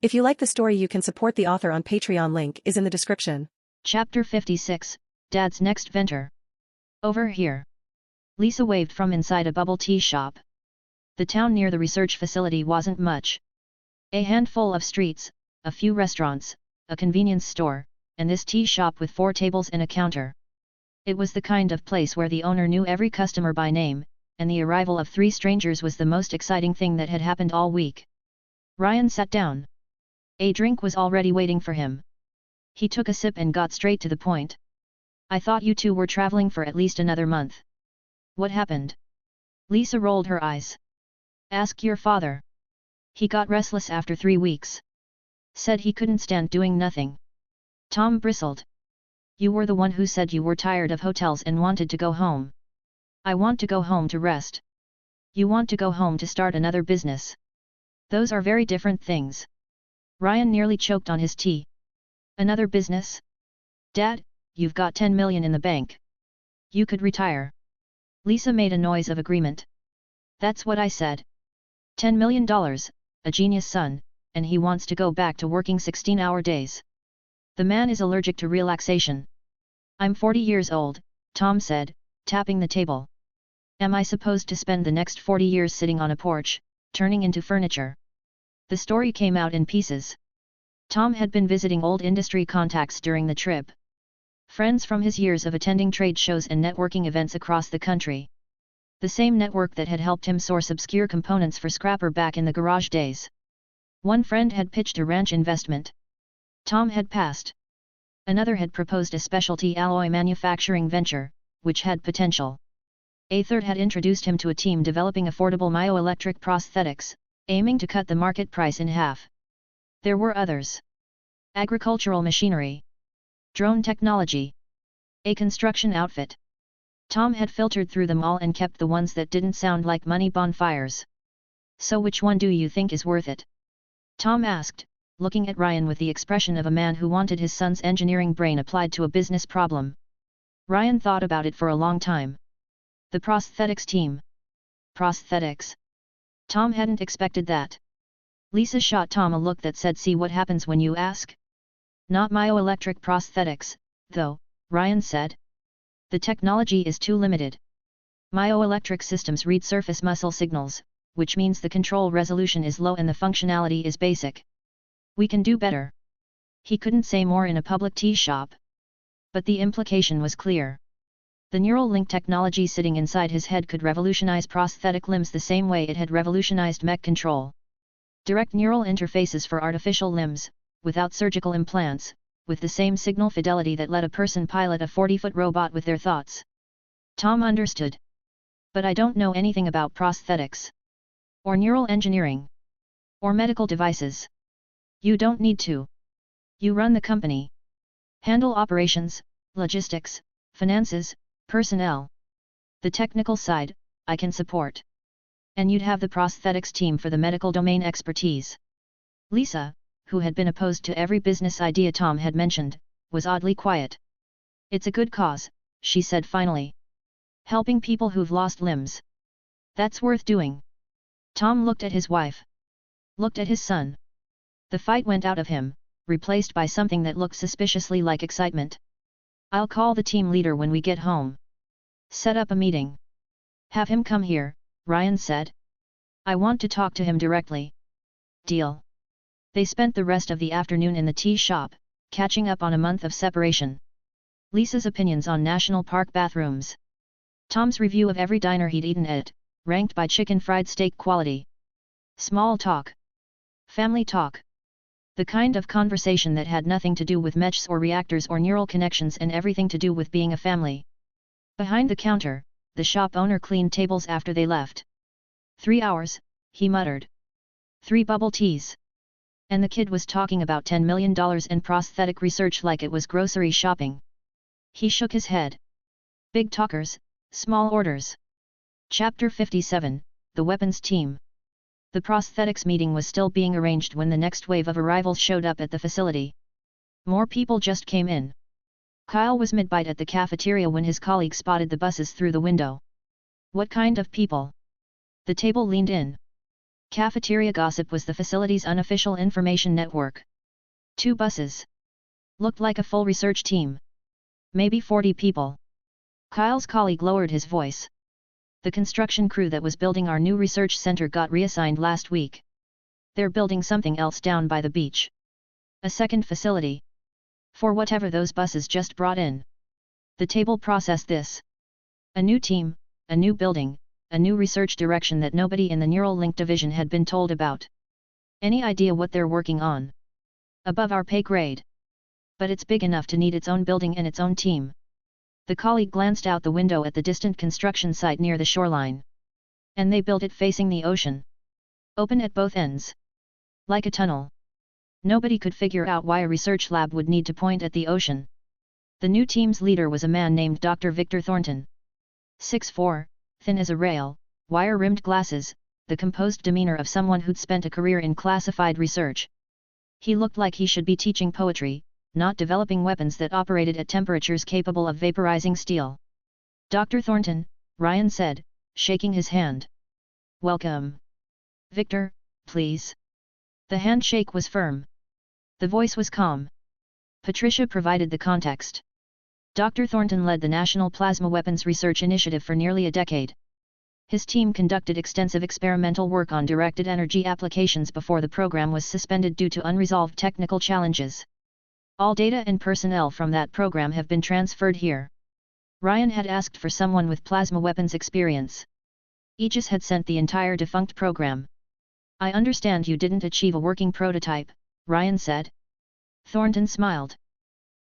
If you like the story, you can support the author on Patreon. Link is in the description. Chapter 56, Dad's Next Venture. Over here. Lisa waved from inside a bubble tea shop. The town near the research facility wasn't much. A handful of streets, a few restaurants, a convenience store, and this tea shop with 4 tables and a counter. It was the kind of place where the owner knew every customer by name, and the arrival of 3 strangers was the most exciting thing that had happened all week. Ryan sat down. A drink was already waiting for him. He took a sip and got straight to the point. I thought you two were traveling for at least another month. What happened? Lisa rolled her eyes. Ask your father. He got restless after 3 weeks. Said he couldn't stand doing nothing. Tom bristled. You were the one who said you were tired of hotels and wanted to go home. I want to go home to rest. You want to go home to start another business. Those are very different things. Ryan nearly choked on his tea. Another business? Dad, you've got 10 million in the bank. You could retire. Lisa made a noise of agreement. That's what I said. $10 million, a genius son, and he wants to go back to working 16-hour days. The man is allergic to relaxation. I'm 40 years old, Tom said, tapping the table. Am I supposed to spend the next 40 years sitting on a porch, turning into furniture? The story came out in pieces. Tom had been visiting old industry contacts during the trip. Friends from his years of attending trade shows and networking events across the country. The same network that had helped him source obscure components for Scrapper back in the garage days. One friend had pitched a ranch investment. Tom had passed. Another had proposed a specialty alloy manufacturing venture, which had potential. A third had introduced him to a team developing affordable myoelectric prosthetics, aiming to cut the market price in half. There were others. Agricultural machinery. Drone technology. A construction outfit. Tom had filtered through them all and kept the ones that didn't sound like money bonfires. So which one do you think is worth it? Tom asked, looking at Ryan with the expression of a man who wanted his son's engineering brain applied to a business problem. Ryan thought about it for a long time. The prosthetics team. Prosthetics. Tom hadn't expected that. Lisa shot Tom a look that said, see what happens when you ask? Not myoelectric prosthetics, though, Ryan said. The technology is too limited. Myoelectric systems read surface muscle signals, which means the control resolution is low and the functionality is basic. We can do better. He couldn't say more in a public tea shop. But the implication was clear. The neural link technology sitting inside his head could revolutionize prosthetic limbs the same way it had revolutionized mech control. Direct neural interfaces for artificial limbs, without surgical implants, with the same signal fidelity that let a person pilot a 40-foot robot with their thoughts. Tom understood. But I don't know anything about prosthetics. Or neural engineering. Or medical devices. You don't need to. You run the company. Handle operations, logistics, finances, personnel. The technical side, I can support. And you'd have the prosthetics team for the medical domain expertise. Lisa, who had been opposed to every business idea Tom had mentioned, was oddly quiet. It's a good cause, she said finally. Helping people who've lost limbs. That's worth doing. Tom looked at his wife. Looked at his son. The fight went out of him, replaced by something that looked suspiciously like excitement. I'll call the team leader when we get home. Set up a meeting. Have him come here, Ryan said. I want to talk to him directly. Deal. They spent the rest of the afternoon in the tea shop, catching up on a month of separation. Lisa's opinions on national park bathrooms. Tom's review of every diner he'd eaten at, ranked by chicken fried steak quality. Small talk. Family talk. The kind of conversation that had nothing to do with mechs or reactors or neural connections and everything to do with being a family. Behind the counter, the shop owner cleaned tables after they left. 3 hours, he muttered. 3 bubble teas. And the kid was talking about $10 million in prosthetic research like it was grocery shopping. He shook his head. Big talkers, small orders. Chapter 57, The Weapons Team. The prosthetics meeting was still being arranged when the next wave of arrivals showed up at the facility. More people just came in. Kyle was mid-bite at the cafeteria when his colleague spotted the buses through the window. What kind of people? The table leaned in. Cafeteria gossip was the facility's unofficial information network. 2 buses. Looked like a full research team. Maybe 40 people. Kyle's colleague lowered his voice. The construction crew that was building our new research center got reassigned last week. They're building something else down by the beach. A second facility. For whatever those buses just brought in. The table processed this. A new team, a new building, a new research direction that nobody in the Neural Link division had been told about. Any idea what they're working on? Above our pay grade. But it's big enough to need its own building and its own team. The colleague glanced out the window at the distant construction site near the shoreline. And they built it facing the ocean. Open at both ends. Like a tunnel. Nobody could figure out why a research lab would need to point at the ocean. The new team's leader was a man named Dr. Victor Thornton. 6'4", thin as a rail, wire-rimmed glasses, the composed demeanor of someone who'd spent a career in classified research. He looked like he should be teaching poetry, not developing weapons that operated at temperatures capable of vaporizing steel. Dr. Thornton, Ryan said, shaking his hand. Welcome. Victor, please. The handshake was firm. The voice was calm. Patricia provided the context. Dr. Thornton led the National Plasma Weapons Research Initiative for nearly a decade. His team conducted extensive experimental work on directed energy applications before the program was suspended due to unresolved technical challenges. All data and personnel from that program have been transferred here. Ryan had asked for someone with plasma weapons experience. Aegis had sent the entire defunct program. I understand you didn't achieve a working prototype, Ryan said. Thornton smiled.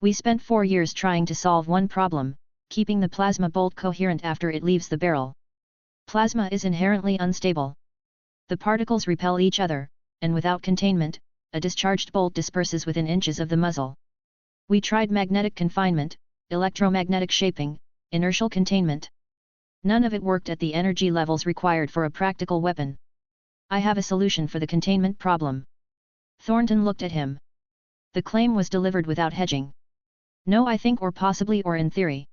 We spent 4 years trying to solve one problem, keeping the plasma bolt coherent after it leaves the barrel. Plasma is inherently unstable. The particles repel each other, and without containment, a discharged bolt disperses within inches of the muzzle. We tried magnetic confinement, electromagnetic shaping, inertial containment. None of it worked at the energy levels required for a practical weapon. I have a solution for the containment problem. Thornton looked at him. The claim was delivered without hedging. No, I think, or possibly, or in theory.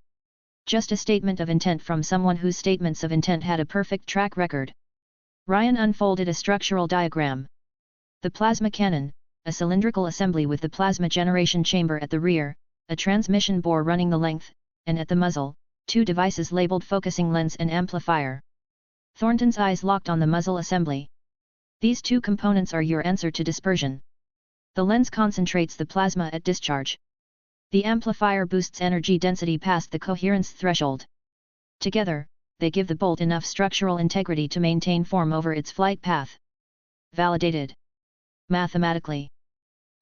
Just a statement of intent from someone whose statements of intent had a perfect track record. Ryan unfolded a structural diagram. The plasma cannon, a cylindrical assembly with the plasma generation chamber at the rear, a transmission bore running the length, and at the muzzle, 2 devices labeled focusing lens and amplifier. Thornton's eyes locked on the muzzle assembly. These 2 components are your answer to dispersion. The lens concentrates the plasma at discharge. The amplifier boosts energy density past the coherence threshold. Together, they give the bolt enough structural integrity to maintain form over its flight path. Validated. Mathematically.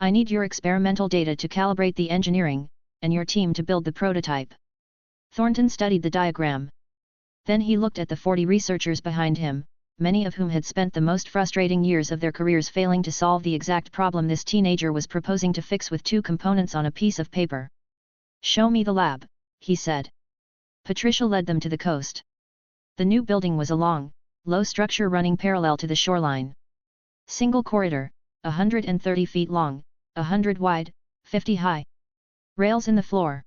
I need your experimental data to calibrate the engineering, and your team to build the prototype. Thornton studied the diagram. Then he looked at the 40 researchers behind him, many of whom had spent the most frustrating years of their careers failing to solve the exact problem this teenager was proposing to fix with 2 components on a piece of paper. Show me the lab, he said. Patricia led them to the coast. The new building was a long, low structure running parallel to the shoreline. Single corridor, 130 feet long, 100 wide, 50 high. Rails in the floor.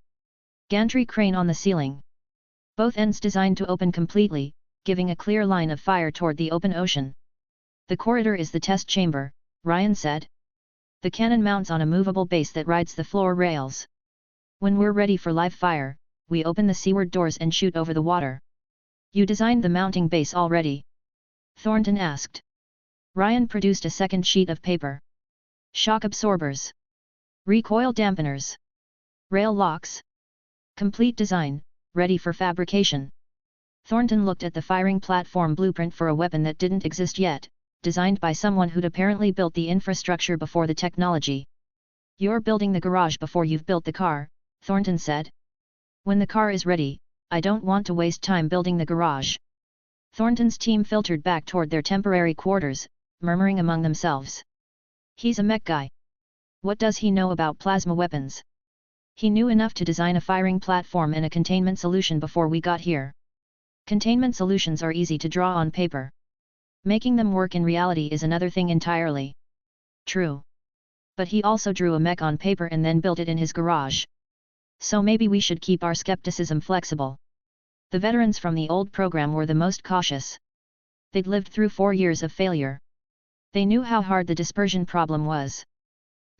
Gantry crane on the ceiling. Both ends designed to open completely, giving a clear line of fire toward the open ocean. The corridor is the test chamber, Ryan said. The cannon mounts on a movable base that rides the floor rails. When we're ready for live fire, we open the seaward doors and shoot over the water. You designed the mounting base already? Thornton asked. Ryan produced a second sheet of paper. Shock absorbers. Recoil dampeners. Rail locks. Complete design, ready for fabrication. Thornton looked at the firing platform blueprint for a weapon that didn't exist yet, designed by someone who'd apparently built the infrastructure before the technology. You're building the garage before you've built the car, Thornton said. When the car is ready, I don't want to waste time building the garage. Thornton's team filtered back toward their temporary quarters, murmuring among themselves. He's a mech guy. What does he know about plasma weapons? He knew enough to design a firing platform and a containment solution before we got here. Containment solutions are easy to draw on paper. Making them work in reality is another thing entirely. True. But he also drew a mech on paper and then built it in his garage. So maybe we should keep our skepticism flexible. The veterans from the old program were the most cautious. They'd lived through 4 years of failure. They knew how hard the dispersion problem was.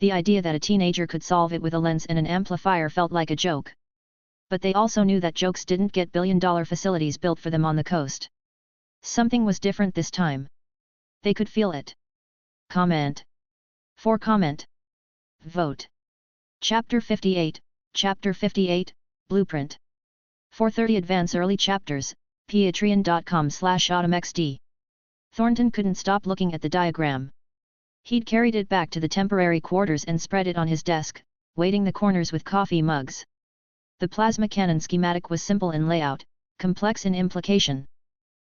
The idea that a teenager could solve it with a lens and an amplifier felt like a joke. But they also knew that jokes didn't get billion-dollar facilities built for them on the coast. Something was different this time. They could feel it. Comment. For comment. Vote. Chapter 58, Chapter 58, Blueprint. 430 Advance Early Chapters, patreon.com/autumnxd. Thornton couldn't stop looking at the diagram. He'd carried it back to the temporary quarters and spread it on his desk, weighting the corners with coffee mugs. The plasma cannon schematic was simple in layout, complex in implication.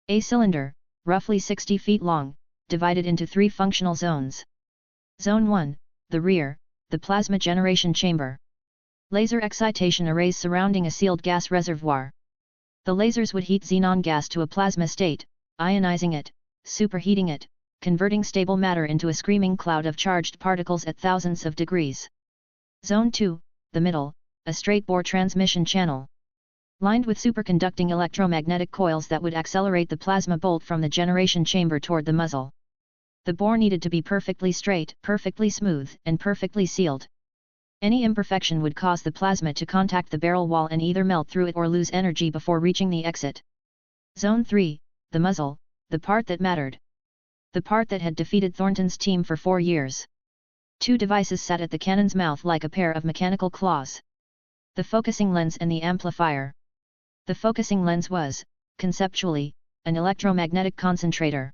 A cylinder, roughly 60 feet long, divided into 3 functional zones. Zone 1, the rear, the plasma generation chamber. Laser excitation arrays surrounding a sealed gas reservoir. The lasers would heat xenon gas to a plasma state, ionizing it, superheating it, converting stable matter into a screaming cloud of charged particles at thousands of degrees. Zone 2, the middle, a straight-bore transmission channel. Lined with superconducting electromagnetic coils that would accelerate the plasma bolt from the generation chamber toward the muzzle. The bore needed to be perfectly straight, perfectly smooth, and perfectly sealed. Any imperfection would cause the plasma to contact the barrel wall and either melt through it or lose energy before reaching the exit. Zone 3, the muzzle, the part that mattered. The part that had defeated Thornton's team for 4 years. 2 devices sat at the cannon's mouth like a pair of mechanical claws. The focusing lens and the amplifier. The focusing lens was, conceptually, an electromagnetic concentrator.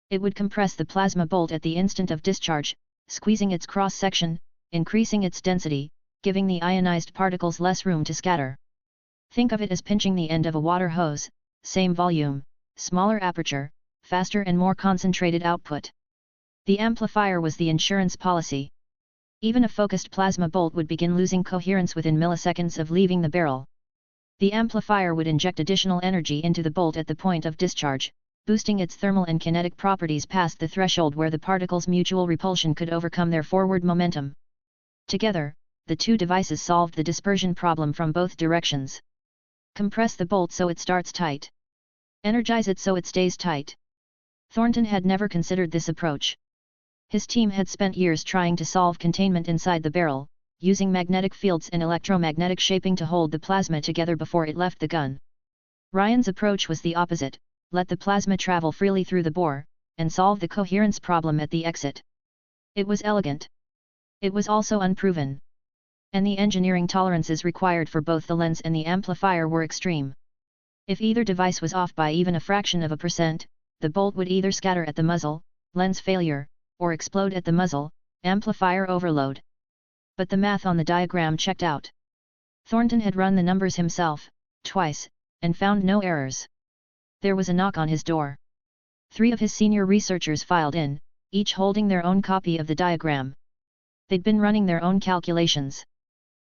It would compress the plasma bolt at the instant of discharge, squeezing its cross-section, increasing its density, giving the ionized particles less room to scatter. Think of it as pinching the end of a water hose, same volume, smaller aperture, faster and more concentrated output. The amplifier was the insurance policy. Even a focused plasma bolt would begin losing coherence within milliseconds of leaving the barrel. The amplifier would inject additional energy into the bolt at the point of discharge, boosting its thermal and kinetic properties past the threshold where the particles' mutual repulsion could overcome their forward momentum. Together, the 2 devices solved the dispersion problem from both directions. Compress the bolt so it starts tight. Energize it so it stays tight. Thornton had never considered this approach. His team had spent years trying to solve containment inside the barrel, using magnetic fields and electromagnetic shaping to hold the plasma together before it left the gun. Ryan's approach was the opposite: let the plasma travel freely through the bore, and solve the coherence problem at the exit. It was elegant. It was also unproven. And the engineering tolerances required for both the lens and the amplifier were extreme. If either device was off by even a fraction of a percent, the bolt would either scatter at the muzzle, lens failure, or explode at the muzzle, amplifier overload. But the math on the diagram checked out. Thornton had run the numbers himself, twice, and found no errors. There was a knock on his door. 3 of his senior researchers filed in, each holding their own copy of the diagram. They'd been running their own calculations.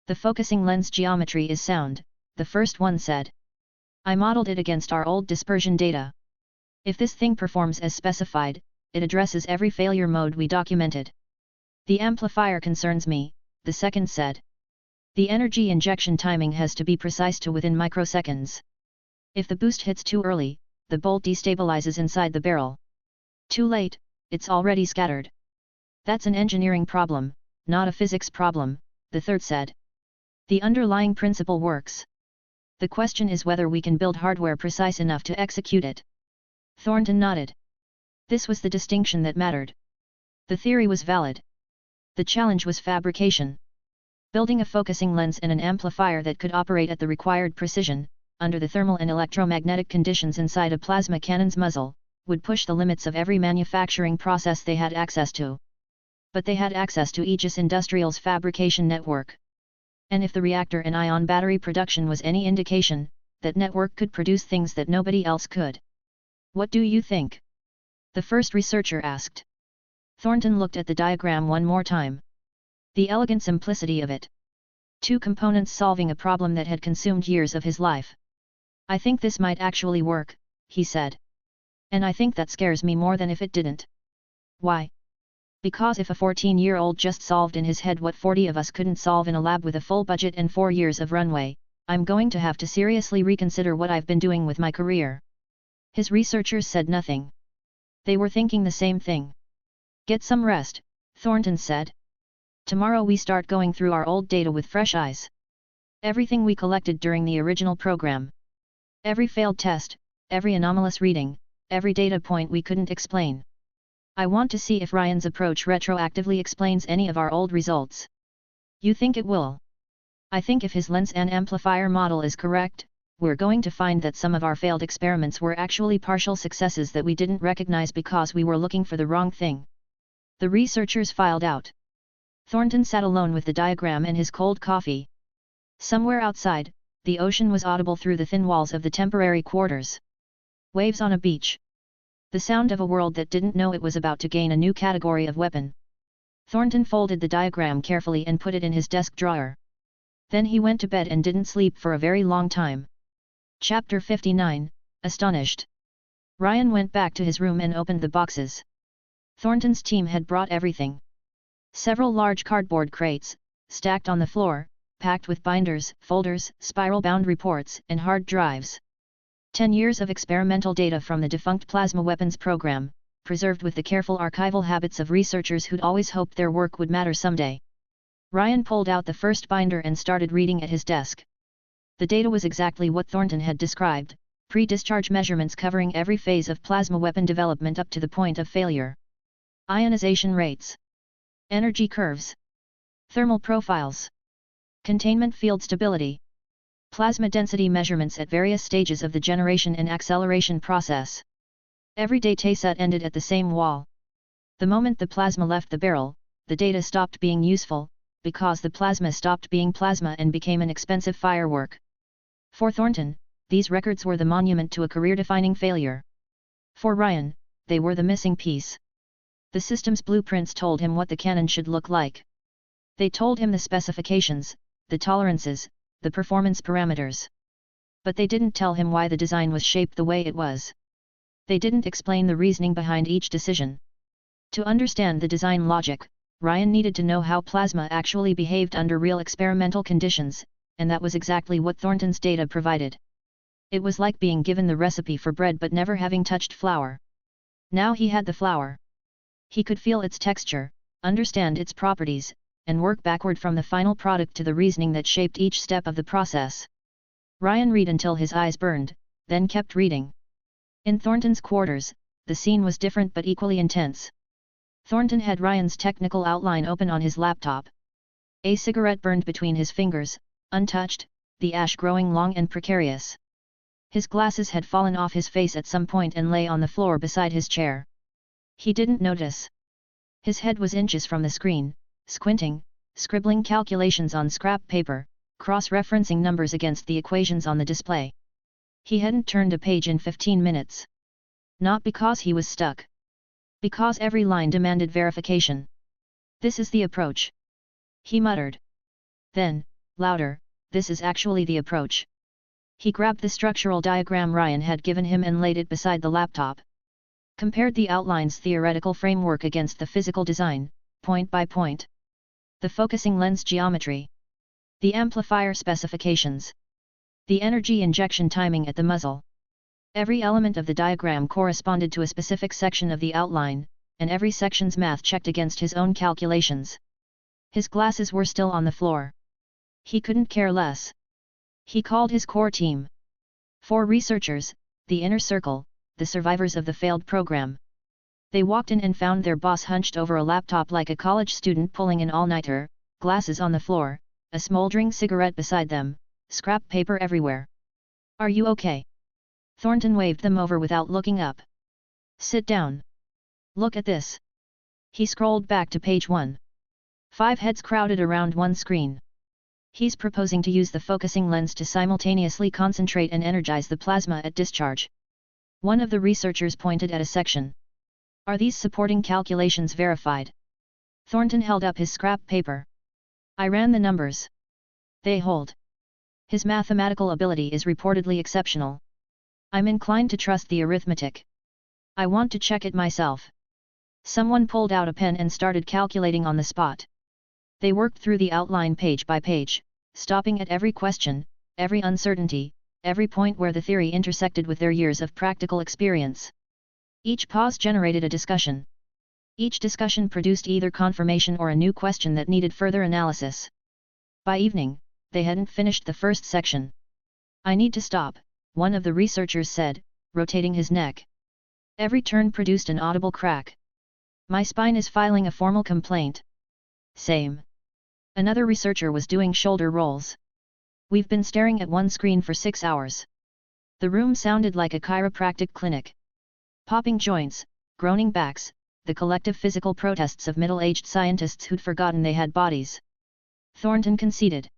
The focusing lens geometry is sound, the first one said. I modeled it against our old dispersion data. If this thing performs as specified, it addresses every failure mode we documented. The amplifier concerns me, the second said. The energy injection timing has to be precise to within microseconds. If the boost hits too early, the bolt destabilizes inside the barrel. Too late, it's already scattered. That's an engineering problem, not a physics problem, the third said. The underlying principle works. The question is whether we can build hardware precise enough to execute it. Thornton nodded. This was the distinction that mattered. The theory was valid. The challenge was fabrication. Building a focusing lens and an amplifier that could operate at the required precision, under the thermal and electromagnetic conditions inside a plasma cannon's muzzle, would push the limits of every manufacturing process they had access to. But they had access to Aegis Industrial's fabrication network. And if the reactor and ion battery production was any indication, that network could produce things that nobody else could. What do you think? The first researcher asked. Thornton looked at the diagram one more time. The elegant simplicity of it. 2 components solving a problem that had consumed years of his life. I think this might actually work, he said. And I think that scares me more than if it didn't. Why? Because if a 14-year-old just solved in his head what 40 of us couldn't solve in a lab with a full budget and 4 years of runway, I'm going to have to seriously reconsider what I've been doing with my career. His researchers said nothing. They were thinking the same thing. Get some rest, Thornton said. Tomorrow we start going through our old data with fresh eyes. Everything we collected during the original program. Every failed test, every anomalous reading, every data point we couldn't explain. I want to see if Ryan's approach retroactively explains any of our old results. You think it will? I think if his lens and amplifier model is correct, we're going to find that some of our failed experiments were actually partial successes that we didn't recognize because we were looking for the wrong thing. The researchers filed out. Thornton sat alone with the diagram and his cold coffee. Somewhere outside, the ocean was audible through the thin walls of the temporary quarters. Waves on a beach. The sound of a world that didn't know it was about to gain a new category of weapon. Thornton folded the diagram carefully and put it in his desk drawer. Then he went to bed and didn't sleep for a very long time. Chapter 59, Astonished. Ryan went back to his room and opened the boxes. Thornton's team had brought everything. Several large cardboard crates, stacked on the floor, packed with binders, folders, spiral-bound reports, and hard drives. 10 years of experimental data from the defunct plasma weapons program, preserved with the careful archival habits of researchers who'd always hoped their work would matter someday. Ryan pulled out the first binder and started reading at his desk. The data was exactly what Thornton had described, pre-discharge measurements covering every phase of plasma weapon development up to the point of failure. Ionization rates. Energy curves. Thermal profiles. Containment field stability. Plasma density measurements at various stages of the generation and acceleration process. Every dataset ended at the same wall. The moment the plasma left the barrel, the data stopped being useful, because the plasma stopped being plasma and became an expensive firework. For Thornton, these records were the monument to a career-defining failure. For Ryan, they were the missing piece. The system's blueprints told him what the cannon should look like. They told him the specifications, the tolerances, the performance parameters. But they didn't tell him why the design was shaped the way it was. They didn't explain the reasoning behind each decision. To understand the design logic, Ryan needed to know how plasma actually behaved under real experimental conditions, and that was exactly what Thornton's data provided. It was like being given the recipe for bread but never having touched flour. Now he had the flour. He could feel its texture, understand its properties, and work backward from the final product to the reasoning that shaped each step of the process. Ryan read until his eyes burned, then kept reading. In Thornton's quarters, the scene was different but equally intense. Thornton had Ryan's technical outline open on his laptop. A cigarette burned between his fingers, untouched, the ash growing long and precarious. His glasses had fallen off his face at some point and lay on the floor beside his chair. He didn't notice. His head was inches from the screen, squinting, scribbling calculations on scrap paper, cross-referencing numbers against the equations on the display. He hadn't turned a page in 15 minutes. Not because he was stuck. Because every line demanded verification. This is the approach. He muttered. Then, louder, this is actually the approach. He grabbed the structural diagram Ryan had given him and laid it beside the laptop. Compared the outline's theoretical framework against the physical design, point by point. The focusing lens geometry. The amplifier specifications. The energy injection timing at the muzzle. Every element of the diagram corresponded to a specific section of the outline, and every section's math checked against his own calculations. His glasses were still on the floor. He couldn't care less. He called his core team. 4 researchers, the inner circle, the survivors of the failed program. They walked in and found their boss hunched over a laptop like a college student pulling an all-nighter, glasses on the floor, a smoldering cigarette beside them, scrap paper everywhere. Are you okay? Thornton waved them over without looking up. Sit down. Look at this. He scrolled back to page 1. 5 heads crowded around one screen. He's proposing to use the focusing lens to simultaneously concentrate and energize the plasma at discharge. One of the researchers pointed at a section. Are these supporting calculations verified? Thornton held up his scrap paper. I ran the numbers. They hold. His mathematical ability is reportedly exceptional. I'm inclined to trust the arithmetic. I want to check it myself. Someone pulled out a pen and started calculating on the spot. They worked through the outline page by page, stopping at every question, every uncertainty, every point where the theory intersected with their years of practical experience. Each pause generated a discussion. Each discussion produced either confirmation or a new question that needed further analysis. By evening, they hadn't finished the first section. "I need to stop," one of the researchers said, rotating his neck. Every turn produced an audible crack. "My spine is filing a formal complaint." "Same." Another researcher was doing shoulder rolls. "We've been staring at one screen for 6 hours." The room sounded like a chiropractic clinic. Popping joints, groaning backs, the collective physical protests of middle-aged scientists who'd forgotten they had bodies. Thornton conceded.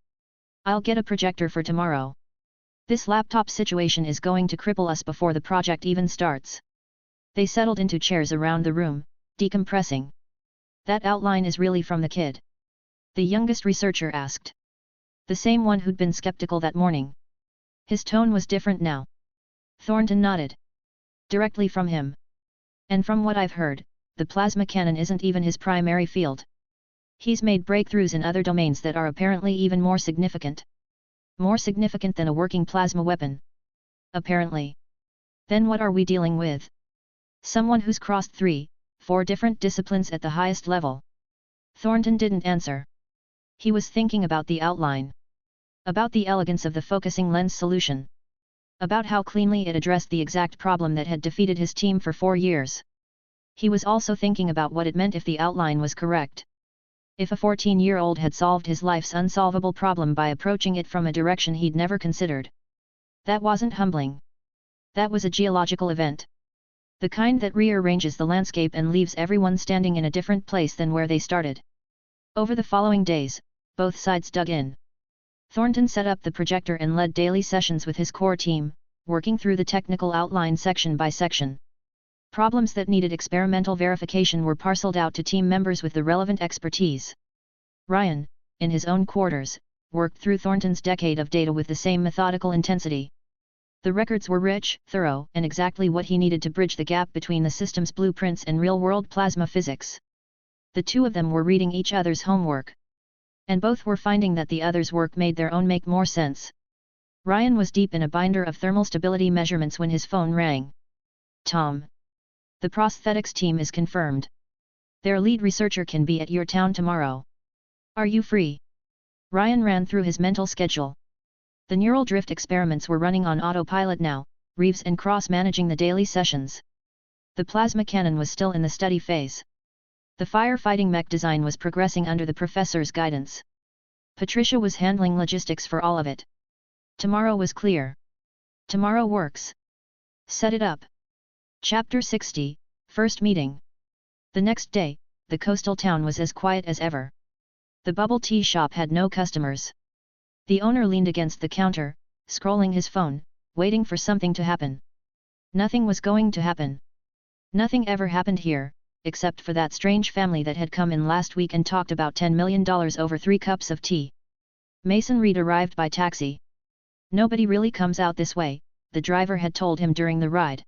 "I'll get a projector for tomorrow. This laptop situation is going to cripple us before the project even starts." They settled into chairs around the room, decompressing. "That outline is really from the kid?" the youngest researcher asked. "The same one who'd been skeptical that morning." His tone was different now. Thornton nodded. "Directly from him. And from what I've heard, the plasma cannon isn't even his primary field. He's made breakthroughs in other domains that are apparently even more significant. More significant than a working plasma weapon. Apparently. Then what are we dealing with? Someone who's crossed 3-4 different disciplines at the highest level." Thornton didn't answer. He was thinking about the outline. About the elegance of the focusing lens solution. About how cleanly it addressed the exact problem that had defeated his team for 4 years. He was also thinking about what it meant if the outline was correct. If a 14-year-old had solved his life's unsolvable problem by approaching it from a direction he'd never considered. That wasn't humbling. That was a geological event. The kind that rearranges the landscape and leaves everyone standing in a different place than where they started. Over the following days, both sides dug in. Thornton set up the projector and led daily sessions with his core team, working through the technical outline section by section. Problems that needed experimental verification were parceled out to team members with the relevant expertise. Ryan, in his own quarters, worked through Thornton's decade of data with the same methodical intensity. The records were rich, thorough, and exactly what he needed to bridge the gap between the system's blueprints and real-world plasma physics. The two of them were reading each other's homework. And both were finding that the other's work made their own make more sense. Ryan was deep in a binder of thermal stability measurements when his phone rang. "Tom. The prosthetics team is confirmed. Their lead researcher can be at your town tomorrow. Are you free?" Ryan ran through his mental schedule. The neural drift experiments were running on autopilot now, Reeves and Cross managing the daily sessions. The plasma cannon was still in the study phase. The firefighting mech design was progressing under the professor's guidance. Patricia was handling logistics for all of it. Tomorrow was clear. Tomorrow works. Set it up. Chapter 60, First Meeting. The next day, the coastal town was as quiet as ever. The bubble tea shop had no customers. The owner leaned against the counter, scrolling his phone, waiting for something to happen. Nothing was going to happen. Nothing ever happened here, except for that strange family that had come in last week and talked about $10 million over 3 cups of tea. Mason Reed arrived by taxi. "Nobody really comes out this way," the driver had told him during the ride.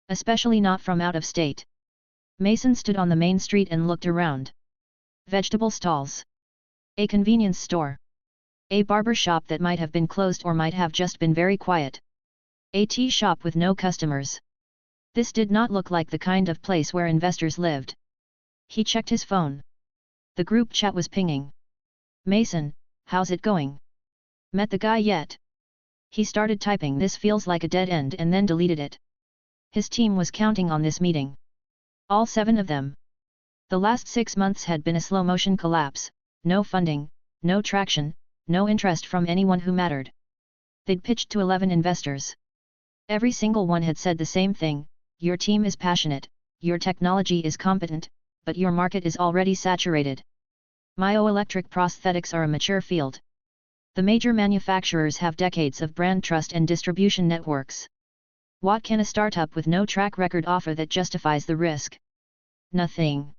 "Especially not from out of state." Mason stood on the main street and looked around. Vegetable stalls. A convenience store. A barber shop that might have been closed or might have just been very quiet. A tea shop with no customers. This did not look like the kind of place where investors lived. He checked his phone. The group chat was pinging. "Mason, how's it going? Met the guy yet?" He started typing "this feels like a dead end" and then deleted it. His team was counting on this meeting. All 7 of them. The last 6 months had been a slow-motion collapse, no funding, no traction, no interest from anyone who mattered. They'd pitched to 11 investors. Every single one had said the same thing: "Your team is passionate, your technology is competent, but your market is already saturated. Myoelectric prosthetics are a mature field. The major manufacturers have decades of brand trust and distribution networks. What can a startup with no track record offer that justifies the risk? Nothing."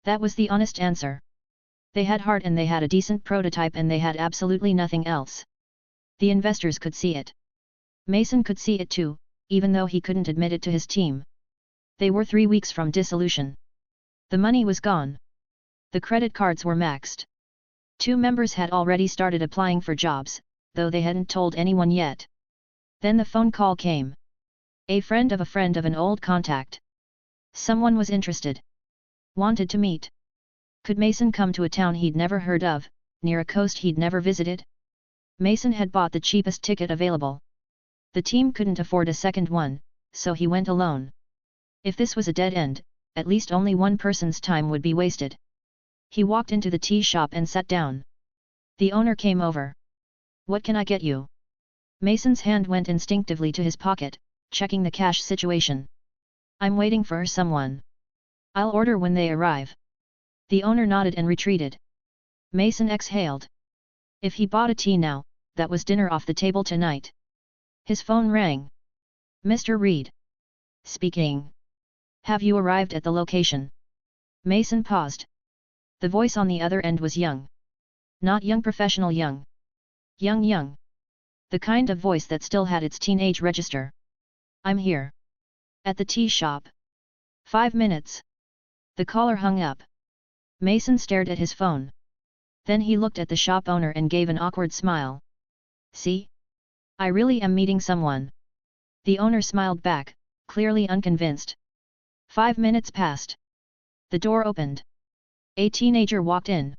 That was the honest answer. They had heart and they had a decent prototype and they had absolutely nothing else. The investors could see it. Mason could see it too, even though he couldn't admit it to his team. They were 3 weeks from dissolution. The money was gone. The credit cards were maxed. 2 members had already started applying for jobs, though they hadn't told anyone yet. Then the phone call came. A friend of an old contact. Someone was interested. Wanted to meet. Could Mason come to a town he'd never heard of, near a coast he'd never visited? Mason had bought the cheapest ticket available. The team couldn't afford a second one, so he went alone. If this was a dead end, at least only one person's time would be wasted. He walked into the tea shop and sat down. The owner came over. "What can I get you?" Mason's hand went instinctively to his pocket, checking the cash situation. "I'm waiting for someone. I'll order when they arrive." The owner nodded and retreated. Mason exhaled. If he bought a tea now, that was dinner off the table tonight. His phone rang. "Mr. Reed." "Speaking. Have you arrived at the location?" Mason paused. The voice on the other end was young. Not young professional young. Young. The kind of voice that still had its teenage register. "I'm here. At the tea shop." 5 minutes. The caller hung up. Mason stared at his phone. Then he looked at the shop owner and gave an awkward smile. "See? I really am meeting someone." The owner smiled back, clearly unconvinced. 5 minutes passed. The door opened. A teenager walked in.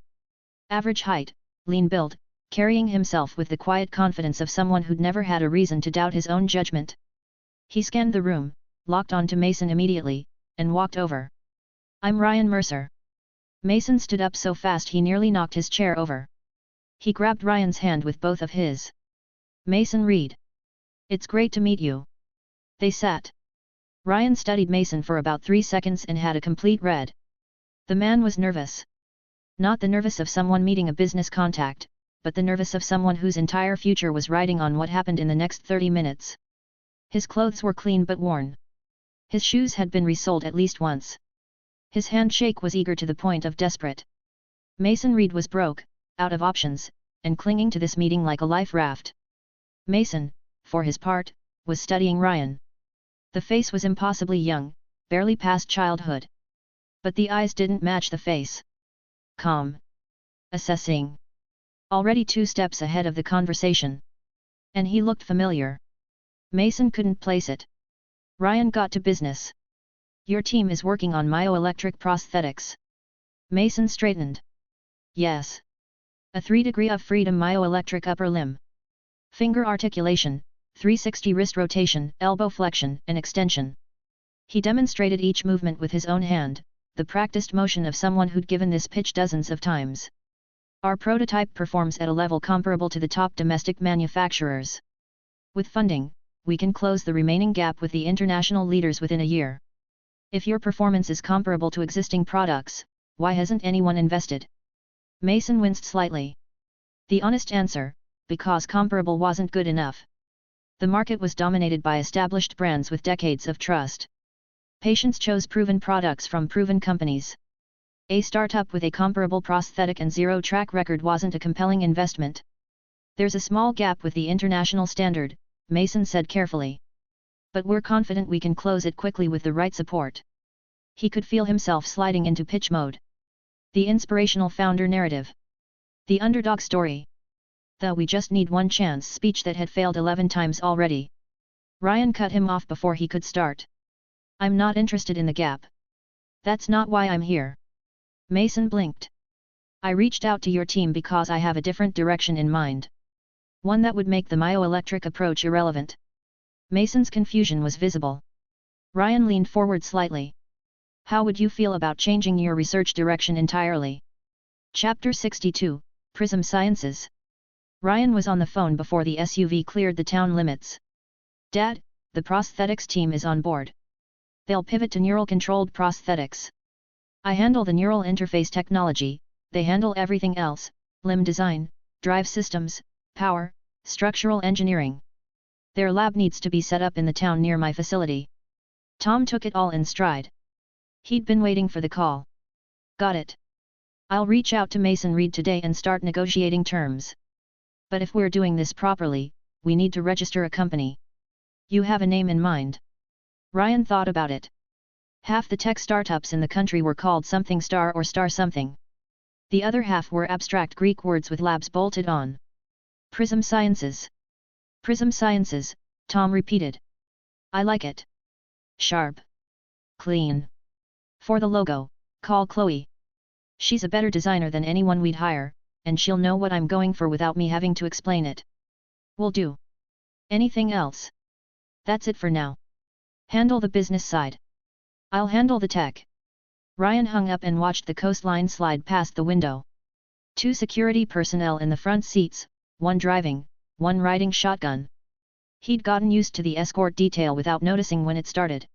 Average height, lean build, carrying himself with the quiet confidence of someone who'd never had a reason to doubt his own judgment. He scanned the room, locked onto Mason immediately, and walked over. "I'm Ryan Mercer." Mason stood up so fast he nearly knocked his chair over. He grabbed Ryan's hand with both of his. "Mason Reed. It's great to meet you." They sat. Ryan studied Mason for about 3 seconds and had a complete red. The man was nervous. Not the nervous of someone meeting a business contact, but the nervous of someone whose entire future was riding on what happened in the next 30 minutes. His clothes were clean but worn. His shoes had been resoled at least once. His handshake was eager to the point of desperate. Mason Reed was broke, out of options, and clinging to this meeting like a life raft. Mason, for his part, was studying Ryan. The face was impossibly young, barely past childhood. But the eyes didn't match the face. Calm. Assessing. Already 2 steps ahead of the conversation. And he looked familiar. Mason couldn't place it. Ryan got to business. "Your team is working on myoelectric prosthetics." Mason straightened. "Yes. A 3-degree of freedom myoelectric upper limb. Finger articulation, 360 wrist rotation, elbow flexion and extension." He demonstrated each movement with his own hand, the practiced motion of someone who'd given this pitch dozens of times. "Our prototype performs at a level comparable to the top domestic manufacturers. With funding, we can close the remaining gap with the international leaders within a year. If your performance is comparable to existing products, why hasn't anyone invested?" Mason winced slightly. The honest answer, because comparable wasn't good enough. The market was dominated by established brands with decades of trust. Patients chose proven products from proven companies. A startup with a comparable prosthetic and zero track record wasn't a compelling investment. "There's a small gap with the international standard," Mason said carefully. "But we're confident we can close it quickly with the right support." He could feel himself sliding into pitch mode. The inspirational founder narrative. The underdog story. The "we just need one chance" speech that had failed 11 times already. Ryan cut him off before he could start. "I'm not interested in the gap. That's not why I'm here." Mason blinked. "I reached out to your team because I have a different direction in mind. One that would make the myoelectric approach irrelevant." Mason's confusion was visible. Ryan leaned forward slightly. "How would you feel about changing your research direction entirely?" Chapter 62, Prism Sciences. Ryan was on the phone before the SUV cleared the town limits. "Dad, the prosthetics team is on board. They'll pivot to neural-controlled prosthetics. I handle the neural interface technology, they handle everything else, limb design, drive systems, power, structural engineering. Their lab needs to be set up in the town near my facility." Tom took it all in stride. He'd been waiting for the call. "Got it. I'll reach out to Mason Reed today and start negotiating terms. But if we're doing this properly, we need to register a company. You have a name in mind?" Ryan thought about it. Half the tech startups in the country were called something star or star something. The other half were abstract Greek words with labs bolted on. "Prism Sciences." "Prism Sciences," Tom repeated. "I like it. Sharp. Clean. For the logo, call Chloe. She's a better designer than anyone we'd hire, and she'll know what I'm going for without me having to explain it. Will do. Anything else? That's it for now. Handle the business side. I'll handle the tech. Ryan hung up and watched the coastline slide past the window. 2 security personnel in the front seats, one driving, one riding shotgun. He'd gotten used to the escort detail without noticing when it started.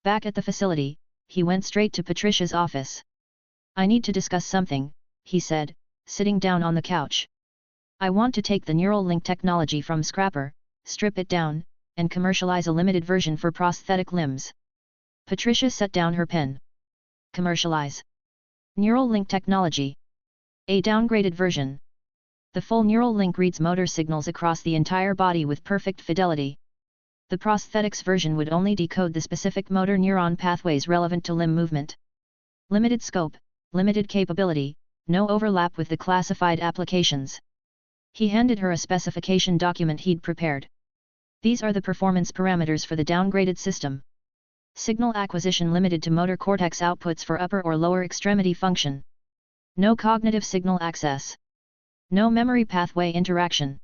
Back at the facility, he went straight to Patricia's office. I need to discuss something, he said, sitting down on the couch. I want to take the neural link technology from Scrapper, strip it down, and commercialize a limited version for prosthetic limbs. Patricia set down her pen. Commercialize neural link technology. A downgraded version. The full neural link reads motor signals across the entire body with perfect fidelity. The prosthetics version would only decode the specific motor neuron pathways relevant to limb movement. Limited scope, limited capability, no overlap with the classified applications. He handed her a specification document he'd prepared. These are the performance parameters for the downgraded system. Signal acquisition limited to motor cortex outputs for upper or lower extremity function. No cognitive signal access. No memory pathway interaction.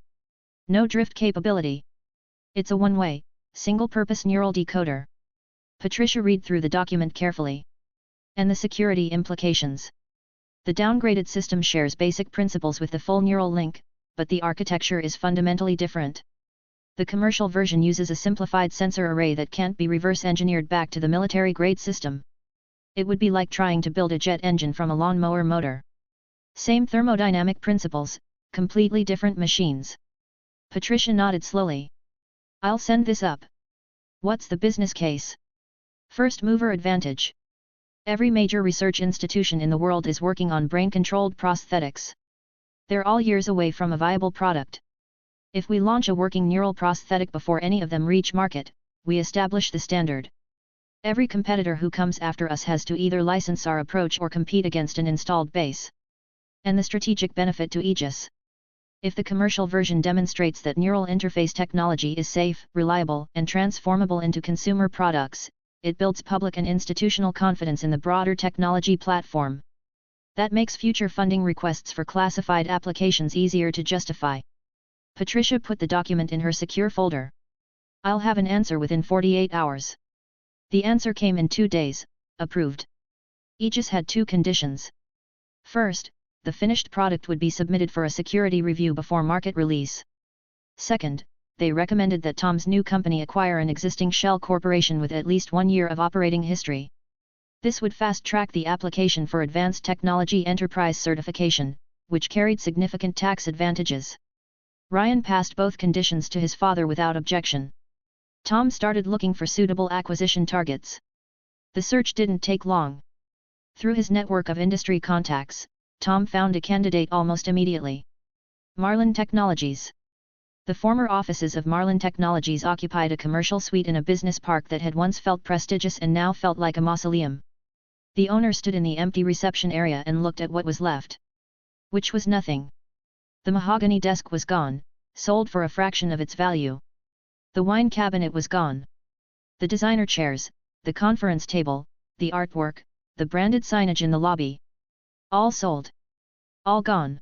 No drift capability. It's a one-way, single-purpose neural decoder. Patricia read through the document carefully. And the security implications. The downgraded system shares basic principles with the full neural link, but the architecture is fundamentally different. The commercial version uses a simplified sensor array that can't be reverse-engineered back to the military-grade system. It would be like trying to build a jet engine from a lawnmower motor. Same thermodynamic principles, completely different machines. Patricia nodded slowly. I'll send this up. What's the business case? First mover advantage. Every major research institution in the world is working on brain-controlled prosthetics. They're all years away from a viable product. If we launch a working neural prosthetic before any of them reach market, we establish the standard. Every competitor who comes after us has to either license our approach or compete against an installed base. And the strategic benefit to Aegis. If the commercial version demonstrates that neural interface technology is safe, reliable, and transformable into consumer products, it builds public and institutional confidence in the broader technology platform. That makes future funding requests for classified applications easier to justify. Patricia put the document in her secure folder. I'll have an answer within 48 hours. The answer came in 2 days, approved. Aegis had 2 conditions. First, the finished product would be submitted for a security review before market release. Second, they recommended that Tom's new company acquire an existing shell corporation with at least 1 year of operating history. This would fast-track the application for Advanced Technology Enterprise certification, which carried significant tax advantages. Ryan passed both conditions to his father without objection. Tom started looking for suitable acquisition targets. The search didn't take long. Through his network of industry contacts, Tom found a candidate almost immediately. Marlin Technologies. The former offices of Marlin Technologies occupied a commercial suite in a business park that had once felt prestigious and now felt like a mausoleum. The owner stood in the empty reception area and looked at what was left. Which was nothing. The mahogany desk was gone, sold for a fraction of its value. The wine cabinet was gone. The designer chairs, the conference table, the artwork, the branded signage in the lobby. All sold. All gone.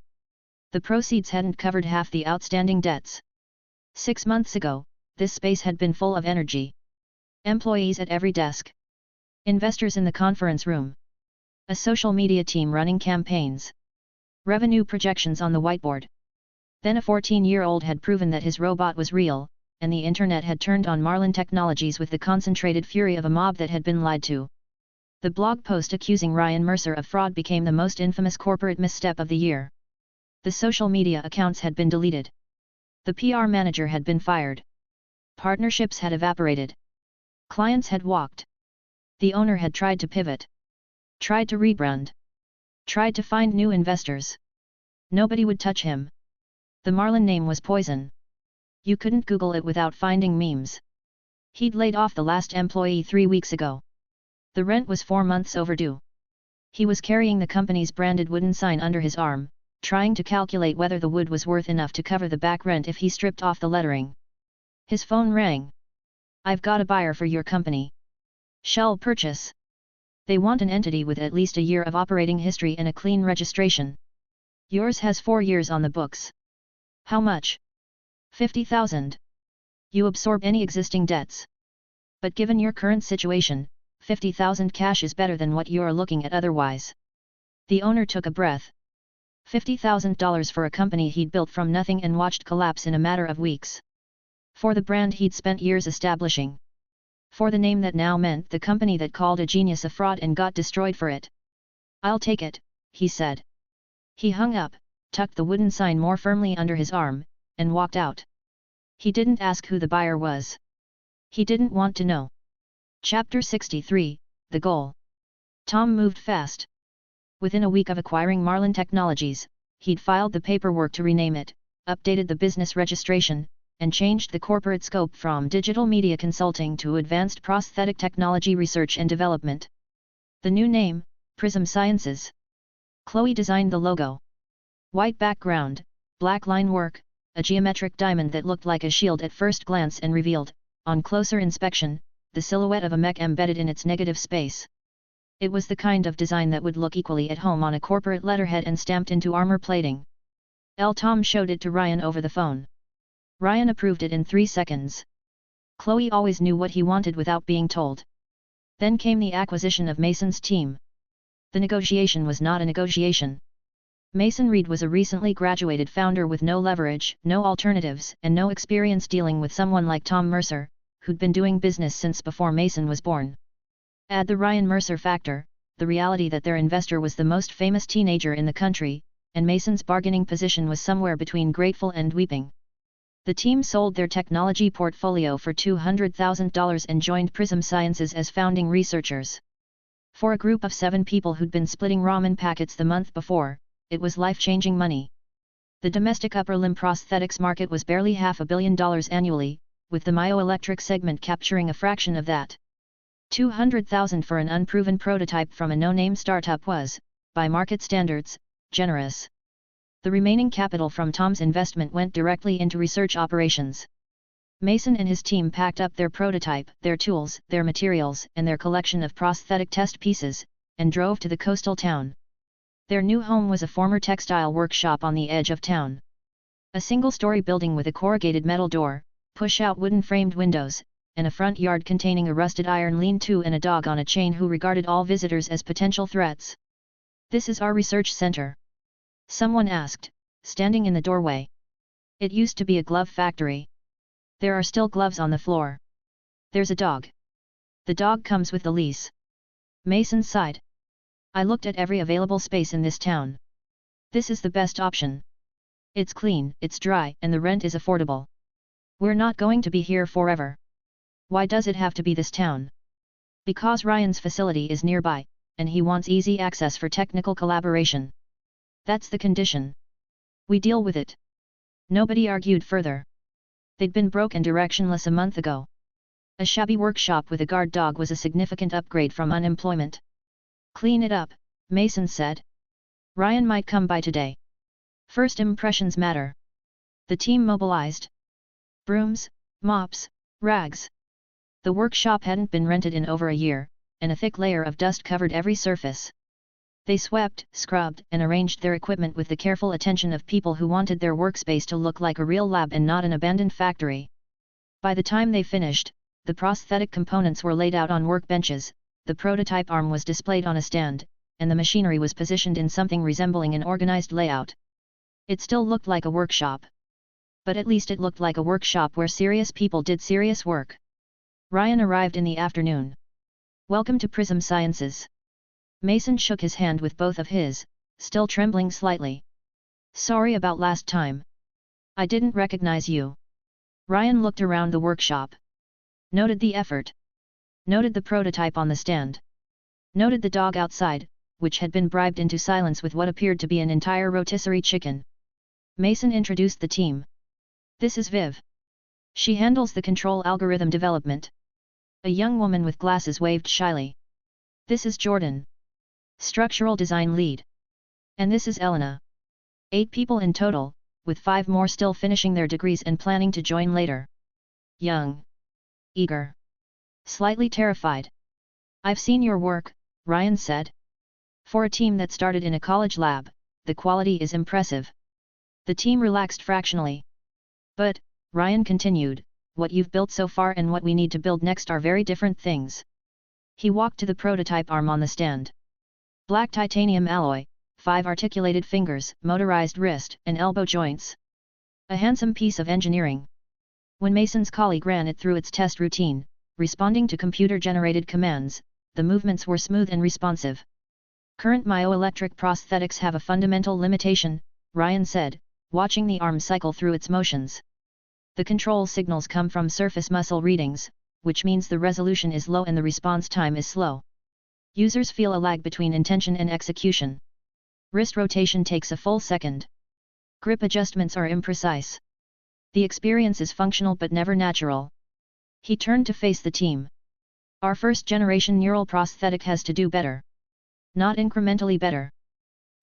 The proceeds hadn't covered half the outstanding debts. 6 months ago, this space had been full of energy. Employees at every desk. Investors in the conference room. A social media team running campaigns. Revenue projections on the whiteboard. Then a 14-year-old had proven that his robot was real, and the internet had turned on Marlin Technologies with the concentrated fury of a mob that had been lied to. The blog post accusing Ryan Mercer of fraud became the most infamous corporate misstep of the year. The social media accounts had been deleted. The PR manager had been fired. Partnerships had evaporated. Clients had walked. The owner had tried to pivot. Tried to rebrand. Tried to find new investors. Nobody would touch him. The Marlin name was poison. You couldn't Google it without finding memes. He'd laid off the last employee 3 weeks ago. The rent was 4 months overdue. He was carrying the company's branded wooden sign under his arm, trying to calculate whether the wood was worth enough to cover the back rent if he stripped off the lettering. His phone rang. I've got a buyer for your company. Shell purchase. They want an entity with at least a year of operating history and a clean registration. Yours has 4 years on the books. How much? 50,000. You absorb any existing debts. But given your current situation, 50,000 cash is better than what you are looking at otherwise. The owner took a breath. $50,000 for a company he'd built from nothing and watched collapse in a matter of weeks. For the brand he'd spent years establishing. For the name that now meant the company that called a genius a fraud and got destroyed for it. I'll take it, he said. He hung up, tucked the wooden sign more firmly under his arm, and walked out. He didn't ask who the buyer was. He didn't want to know. Chapter 63, The Goal. Tom moved fast. Within a week of acquiring Marlin Technologies, he'd filed the paperwork to rename it, updated the business registration, and changed the corporate scope from digital media consulting to advanced prosthetic technology research and development. The new name, Prism Sciences. Chloe designed the logo. White background, black line work, a geometric diamond that looked like a shield at first glance and revealed, on closer inspection, the silhouette of a mech embedded in its negative space. It was the kind of design that would look equally at home on a corporate letterhead and stamped into armor plating. Tom showed it to Ryan over the phone. Ryan approved it in 3 seconds. Chloe always knew what he wanted without being told. Then came the acquisition of Mason's team. The negotiation was not a negotiation. Mason Reed was a recently graduated founder with no leverage, no alternatives, and no experience dealing with someone like Tom Mercer, who'd been doing business since before Mason was born. Add the Ryan Mercer factor, the reality that their investor was the most famous teenager in the country, and Mason's bargaining position was somewhere between grateful and weeping. The team sold their technology portfolio for $200,000 and joined Prism Sciences as founding researchers. For a group of 7 people who'd been splitting ramen packets the month before, it was life-changing money. The domestic upper limb prosthetics market was barely $500 million annually, with the myoelectric segment capturing a fraction of that. $200,000 for an unproven prototype from a no-name startup was, by market standards, generous. The remaining capital from Tom's investment went directly into research operations. Mason and his team packed up their prototype, their tools, their materials, and their collection of prosthetic test pieces, and drove to the coastal town. Their new home was a former textile workshop on the edge of town. A single-story building with a corrugated metal door, push-out wooden-framed windows, and a front yard containing a rusted iron lean-to and a dog on a chain who regarded all visitors as potential threats. "This is our research center," someone asked, standing in the doorway. "It used to be a glove factory. There are still gloves on the floor. There's a dog. The dog comes with the lease." Mason sighed. "I looked at every available space in this town. This is the best option. It's clean, it's dry, and the rent is affordable. We're not going to be here forever." "Why does it have to be this town?" "Because Ryan's facility is nearby, and he wants easy access for technical collaboration. That's the condition. We deal with it." Nobody argued further. They'd been broke and directionless a month ago. A shabby workshop with a guard dog was a significant upgrade from unemployment. "Clean it up," Mason said. "Ryan might come by today. First impressions matter." The team mobilized. Brooms, mops, rags. The workshop hadn't been rented in over a year, and a thick layer of dust covered every surface. They swept, scrubbed, and arranged their equipment with the careful attention of people who wanted their workspace to look like a real lab and not an abandoned factory. By the time they finished, the prosthetic components were laid out on workbenches, the prototype arm was displayed on a stand, and the machinery was positioned in something resembling an organized layout. It still looked like a workshop. But at least it looked like a workshop where serious people did serious work. Ryan arrived in the afternoon. "Welcome to Prism Sciences." Mason shook his hand with both of his, still trembling slightly. "Sorry about last time. I didn't recognize you." Ryan looked around the workshop. Noted the effort. Noted the prototype on the stand. Noted the dog outside, which had been bribed into silence with what appeared to be an entire rotisserie chicken. Mason introduced the team. "This is Viv. She handles the control algorithm development." A young woman with glasses waved shyly. "This is Jordan. Structural design lead. And this is Elena." 8 people in total, with 5 more still finishing their degrees and planning to join later. Young. Eager. Slightly terrified. "I've seen your work, Ryan said. For a team that started in a college lab, the quality is impressive. The team relaxed fractionally. But, Ryan continued, what you've built so far and what we need to build next are very different things. He walked to the prototype arm on the stand. Black titanium alloy, 5 articulated fingers, motorized wrist and elbow joints. A handsome piece of engineering. When Mason's colleague ran it through its test routine, responding to computer-generated commands, the movements were smooth and responsive. Current myoelectric prosthetics have a fundamental limitation, Ryan said, watching the arm cycle through its motions. The control signals come from surface muscle readings, which means the resolution is low and the response time is slow. Users feel a lag between intention and execution. Wrist rotation takes a full second. Grip adjustments are imprecise. The experience is functional but never natural. He turned to face the team. Our first-generation neural prosthetic has to do better. Not incrementally better.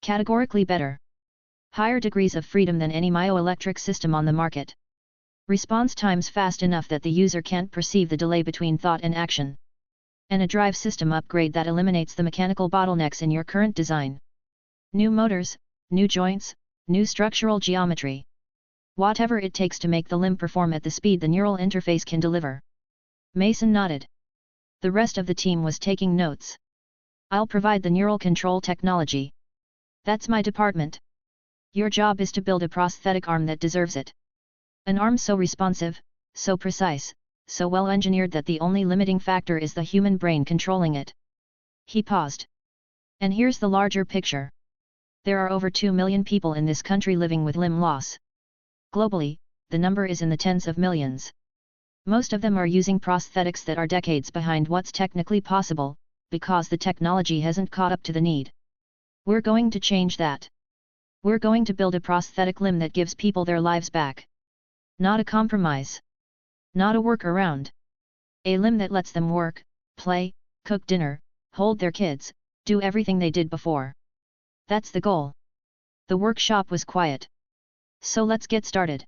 Categorically better. Higher degrees of freedom than any myoelectric system on the market. Response times fast enough that the user can't perceive the delay between thought and action. And a drive system upgrade that eliminates the mechanical bottlenecks in your current design. New motors, new joints, new structural geometry. Whatever it takes to make the limb perform at the speed the neural interface can deliver. Mason nodded. The rest of the team was taking notes. I'll provide the neural control technology. That's my department. Your job is to build a prosthetic arm that deserves it. An arm so responsive, so precise, so well engineered that the only limiting factor is the human brain controlling it. He paused. And here's the larger picture. There are over 2 million people in this country living with limb loss. Globally, the number is in the tens of millions. Most of them are using prosthetics that are decades behind what's technically possible, because the technology hasn't caught up to the need. We're going to change that. We're going to build a prosthetic limb that gives people their lives back. Not a compromise. Not a workaround. A limb that lets them work, play, cook dinner, hold their kids, do everything they did before. That's the goal. The workshop was quiet. So let's get started.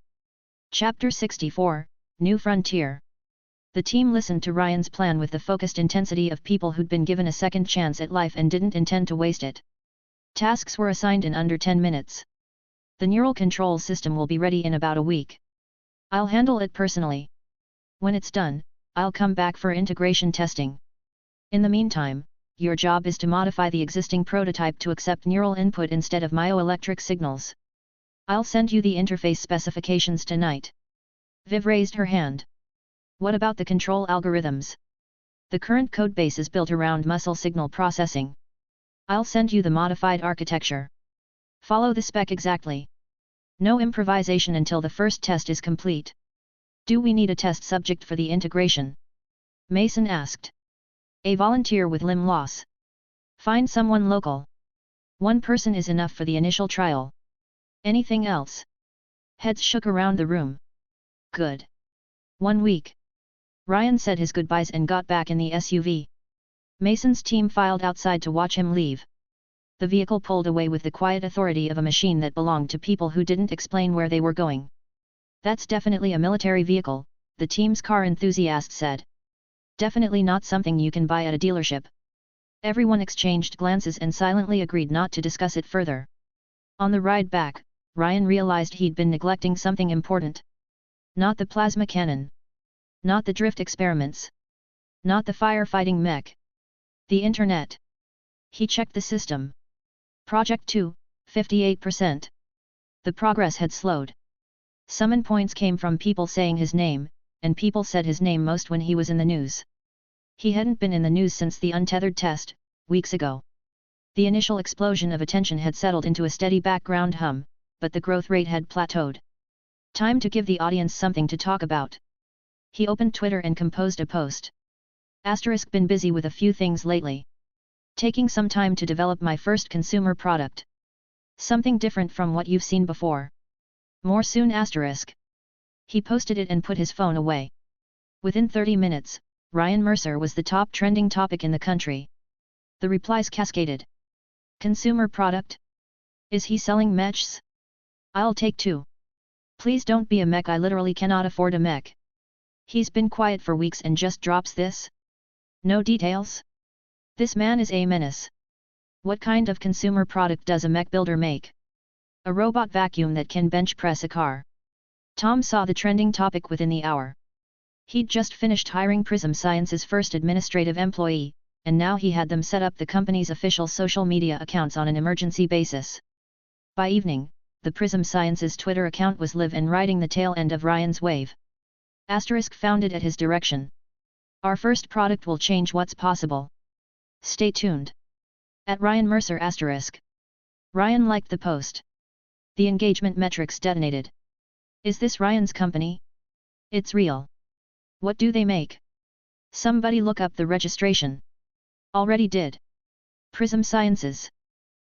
Chapter 64, New Frontier. The team listened to Ryan's plan with the focused intensity of people who'd been given a second chance at life and didn't intend to waste it. Tasks were assigned in under 10 minutes. The neural control system will be ready in about a week. I'll handle it personally. When it's done, I'll come back for integration testing. In the meantime, your job is to modify the existing prototype to accept neural input instead of myoelectric signals. I'll send you the interface specifications tonight. Viv raised her hand. What about the control algorithms? The current codebase is built around muscle signal processing. I'll send you the modified architecture. Follow the spec exactly. No improvisation until the first test is complete. Do we need a test subject for the integration? Mason asked. A volunteer with limb loss. Find someone local. One person is enough for the initial trial. Anything else? Heads shook around the room. Good. 1 week. Ryan said his goodbyes and got back in the SUV. Mason's team filed outside to watch him leave. The vehicle pulled away with the quiet authority of a machine that belonged to people who didn't explain where they were going. That's definitely a military vehicle, the team's car enthusiast said. Definitely not something you can buy at a dealership. Everyone exchanged glances and silently agreed not to discuss it further. On the ride back, Ryan realized he'd been neglecting something important. Not the plasma cannon. Not the drift experiments. Not the firefighting mech. The internet. He checked the system. Project 2, 58%. The progress had slowed. Summon points came from people saying his name, and people said his name most when he was in the news. He hadn't been in the news since the untethered test, weeks ago. The initial explosion of attention had settled into a steady background hum, but the growth rate had plateaued. Time to give the audience something to talk about. He opened Twitter and composed a post. *, been busy with a few things lately. Taking some time to develop my first consumer product. Something different from what you've seen before. More soon *. He posted it and put his phone away. Within 30 minutes, Ryan Mercer was the top trending topic in the country. The replies cascaded. Consumer product? Is he selling mechs? I'll take 2. Please don't be a mech, I literally cannot afford a mech. He's been quiet for weeks and just drops this? No details? This man is a menace. What kind of consumer product does a mech builder make? A robot vacuum that can bench press a car. Tom saw the trending topic within the hour. He'd just finished hiring Prism Science's first administrative employee, and now he had them set up the company's official social media accounts on an emergency basis. By evening, the Prism Science's Twitter account was live and riding the tail end of Ryan's wave. Asterisk founded at his direction. Our first product will change what's possible. Stay tuned. At Ryan Mercer asterisk. Ryan liked the post. The engagement metrics detonated. Is this Ryan's company? It's real. What do they make? Somebody look up the registration. Already did. Prism Sciences.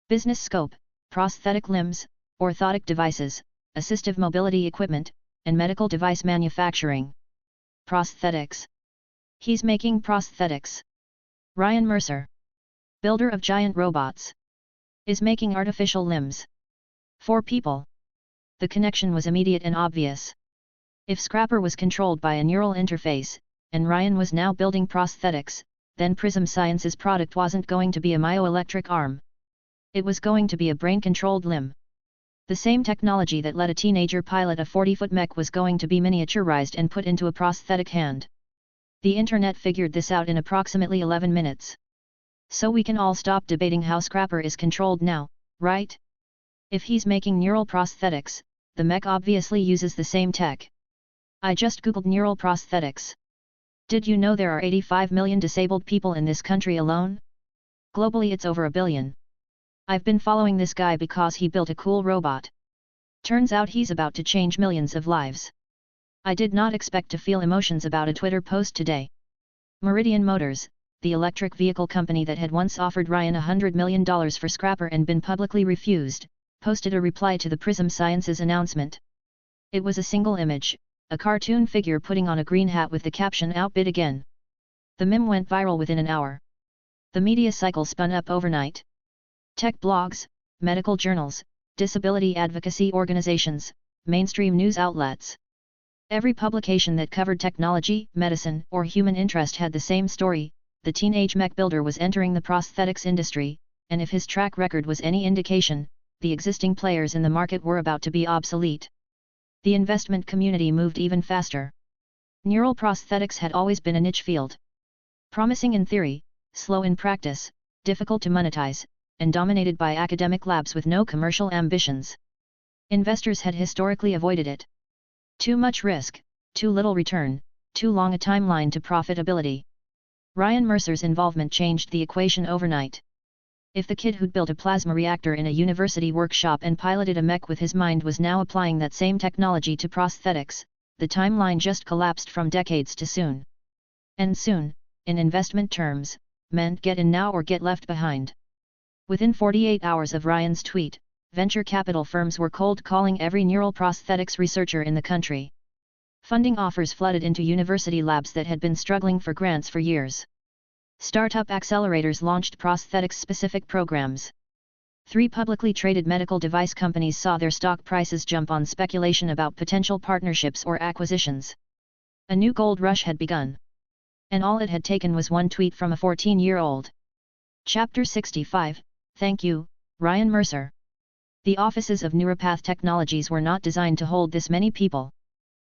Business scope, prosthetic limbs, orthotic devices, assistive mobility equipment, and medical device manufacturing. Prosthetics. He's making prosthetics. Ryan Mercer, builder of giant robots, is making artificial limbs. For people. The connection was immediate and obvious. If Scrapper was controlled by a neural interface, and Ryan was now building prosthetics, then Prism Science's product wasn't going to be a myoelectric arm. It was going to be a brain-controlled limb. The same technology that let a teenager pilot a 40-foot mech was going to be miniaturized and put into a prosthetic hand. The internet figured this out in approximately 11 minutes. So we can all stop debating how Scrapper is controlled now, right? If he's making neural prosthetics, the mech obviously uses the same tech. I just googled neural prosthetics. Did you know there are 85 million disabled people in this country alone? Globally it's over 1 billion. I've been following this guy because he built a cool robot. Turns out he's about to change millions of lives. I did not expect to feel emotions about a Twitter post today. Meridian Motors, the electric vehicle company that had once offered Ryan $100 million for Scrapper and been publicly refused, posted a reply to the Prism Sciences announcement. It was a single image, a cartoon figure putting on a green hat with the caption "Outbid again." The meme went viral within an hour. The media cycle spun up overnight. Tech blogs, medical journals, disability advocacy organizations, mainstream news outlets. Every publication that covered technology, medicine, or human interest had the same story: the teenage mech builder was entering the prosthetics industry, and if his track record was any indication, the existing players in the market were about to be obsolete. The investment community moved even faster. Neural prosthetics had always been a niche field. Promising in theory, slow in practice, difficult to monetize, and dominated by academic labs with no commercial ambitions. Investors had historically avoided it. Too much risk, too little return, too long a timeline to profitability. Ryan Mercer's involvement changed the equation overnight. If the kid who'd built a plasma reactor in a university workshop and piloted a mech with his mind was now applying that same technology to prosthetics, the timeline just collapsed from decades to soon. And soon, in investment terms, meant get in now or get left behind. Within 48 hours of Ryan's tweet, venture capital firms were cold calling every neural prosthetics researcher in the country. Funding offers flooded into university labs that had been struggling for grants for years. Startup accelerators launched prosthetics-specific programs. 3 publicly traded medical device companies saw their stock prices jump on speculation about potential partnerships or acquisitions. A new gold rush had begun. And all it had taken was one tweet from a 14-year-old. Chapter 65, Thank you, Ryan Mercer. The offices of Neuropath Technologies were not designed to hold this many people.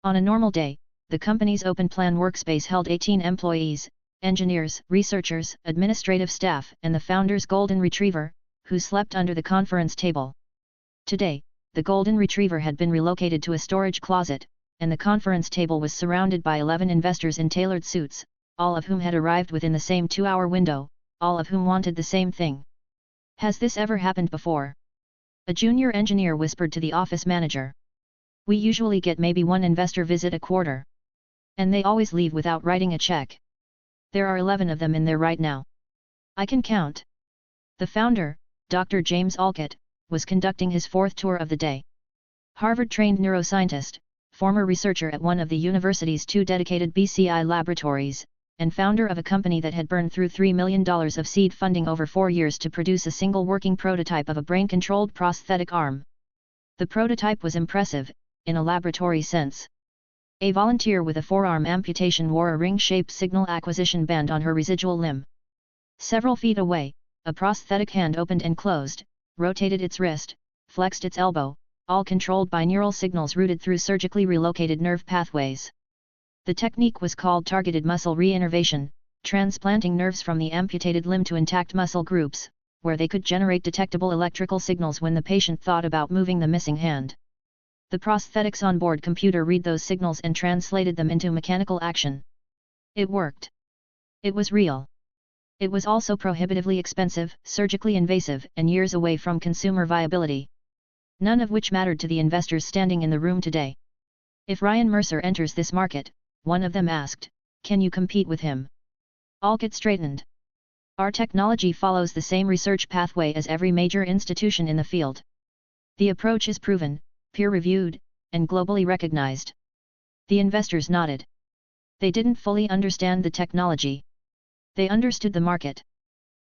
On a normal day, the company's open plan workspace held 18 employees, engineers, researchers, administrative staff, and the founder's golden retriever, who slept under the conference table. Today, the golden retriever had been relocated to a storage closet, and the conference table was surrounded by 11 investors in tailored suits, all of whom had arrived within the same 2-hour window, all of whom wanted the same thing. Has this ever happened before? A junior engineer whispered to the office manager. We usually get maybe one investor visit a quarter. And they always leave without writing a check. There are 11 of them in there right now. I can count. The founder, Dr. James Alcott, was conducting his 4th tour of the day. Harvard-trained neuroscientist, former researcher at one of the university's 2 dedicated BCI laboratories, and founder of a company that had burned through $3 million of seed funding over 4 years to produce a single working prototype of a brain-controlled prosthetic arm. The prototype was impressive, in a laboratory sense. A volunteer with a forearm amputation wore a ring-shaped signal acquisition band on her residual limb. Several feet away, a prosthetic hand opened and closed, rotated its wrist, flexed its elbow, all controlled by neural signals routed through surgically relocated nerve pathways. The technique was called targeted muscle reinnervation, transplanting nerves from the amputated limb to intact muscle groups, where they could generate detectable electrical signals when the patient thought about moving the missing hand. The prosthetic's onboard computer read those signals and translated them into mechanical action. It worked. It was real. It was also prohibitively expensive, surgically invasive, and years away from consumer viability. None of which mattered to the investors standing in the room today. If Ryan Mercer enters this market, one of them asked, can you compete with him? All get straightened. Our technology follows the same research pathway as every major institution in the field. The approach is proven, peer-reviewed, and globally recognized. The investors nodded. They didn't fully understand the technology. They understood the market.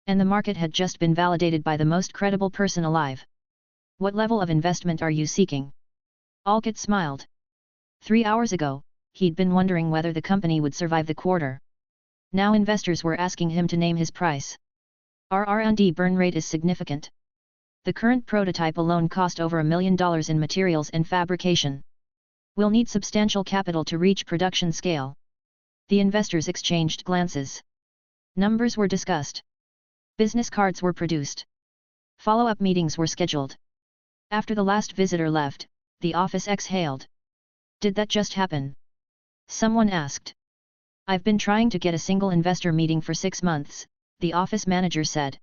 And the market had just been validated by the most credible person alive. What level of investment are you seeking? Alkit smiled. 3 hours ago, he'd been wondering whether the company would survive the quarter. Now investors were asking him to name his price. Our R&D burn rate is significant. The current prototype alone cost over $1 million in materials and fabrication. We'll need substantial capital to reach production scale. The investors exchanged glances. Numbers were discussed. Business cards were produced. Follow-up meetings were scheduled. After the last visitor left, the office exhaled. Did that just happen? Someone asked. I've been trying to get a single investor meeting for 6 months, the office manager said.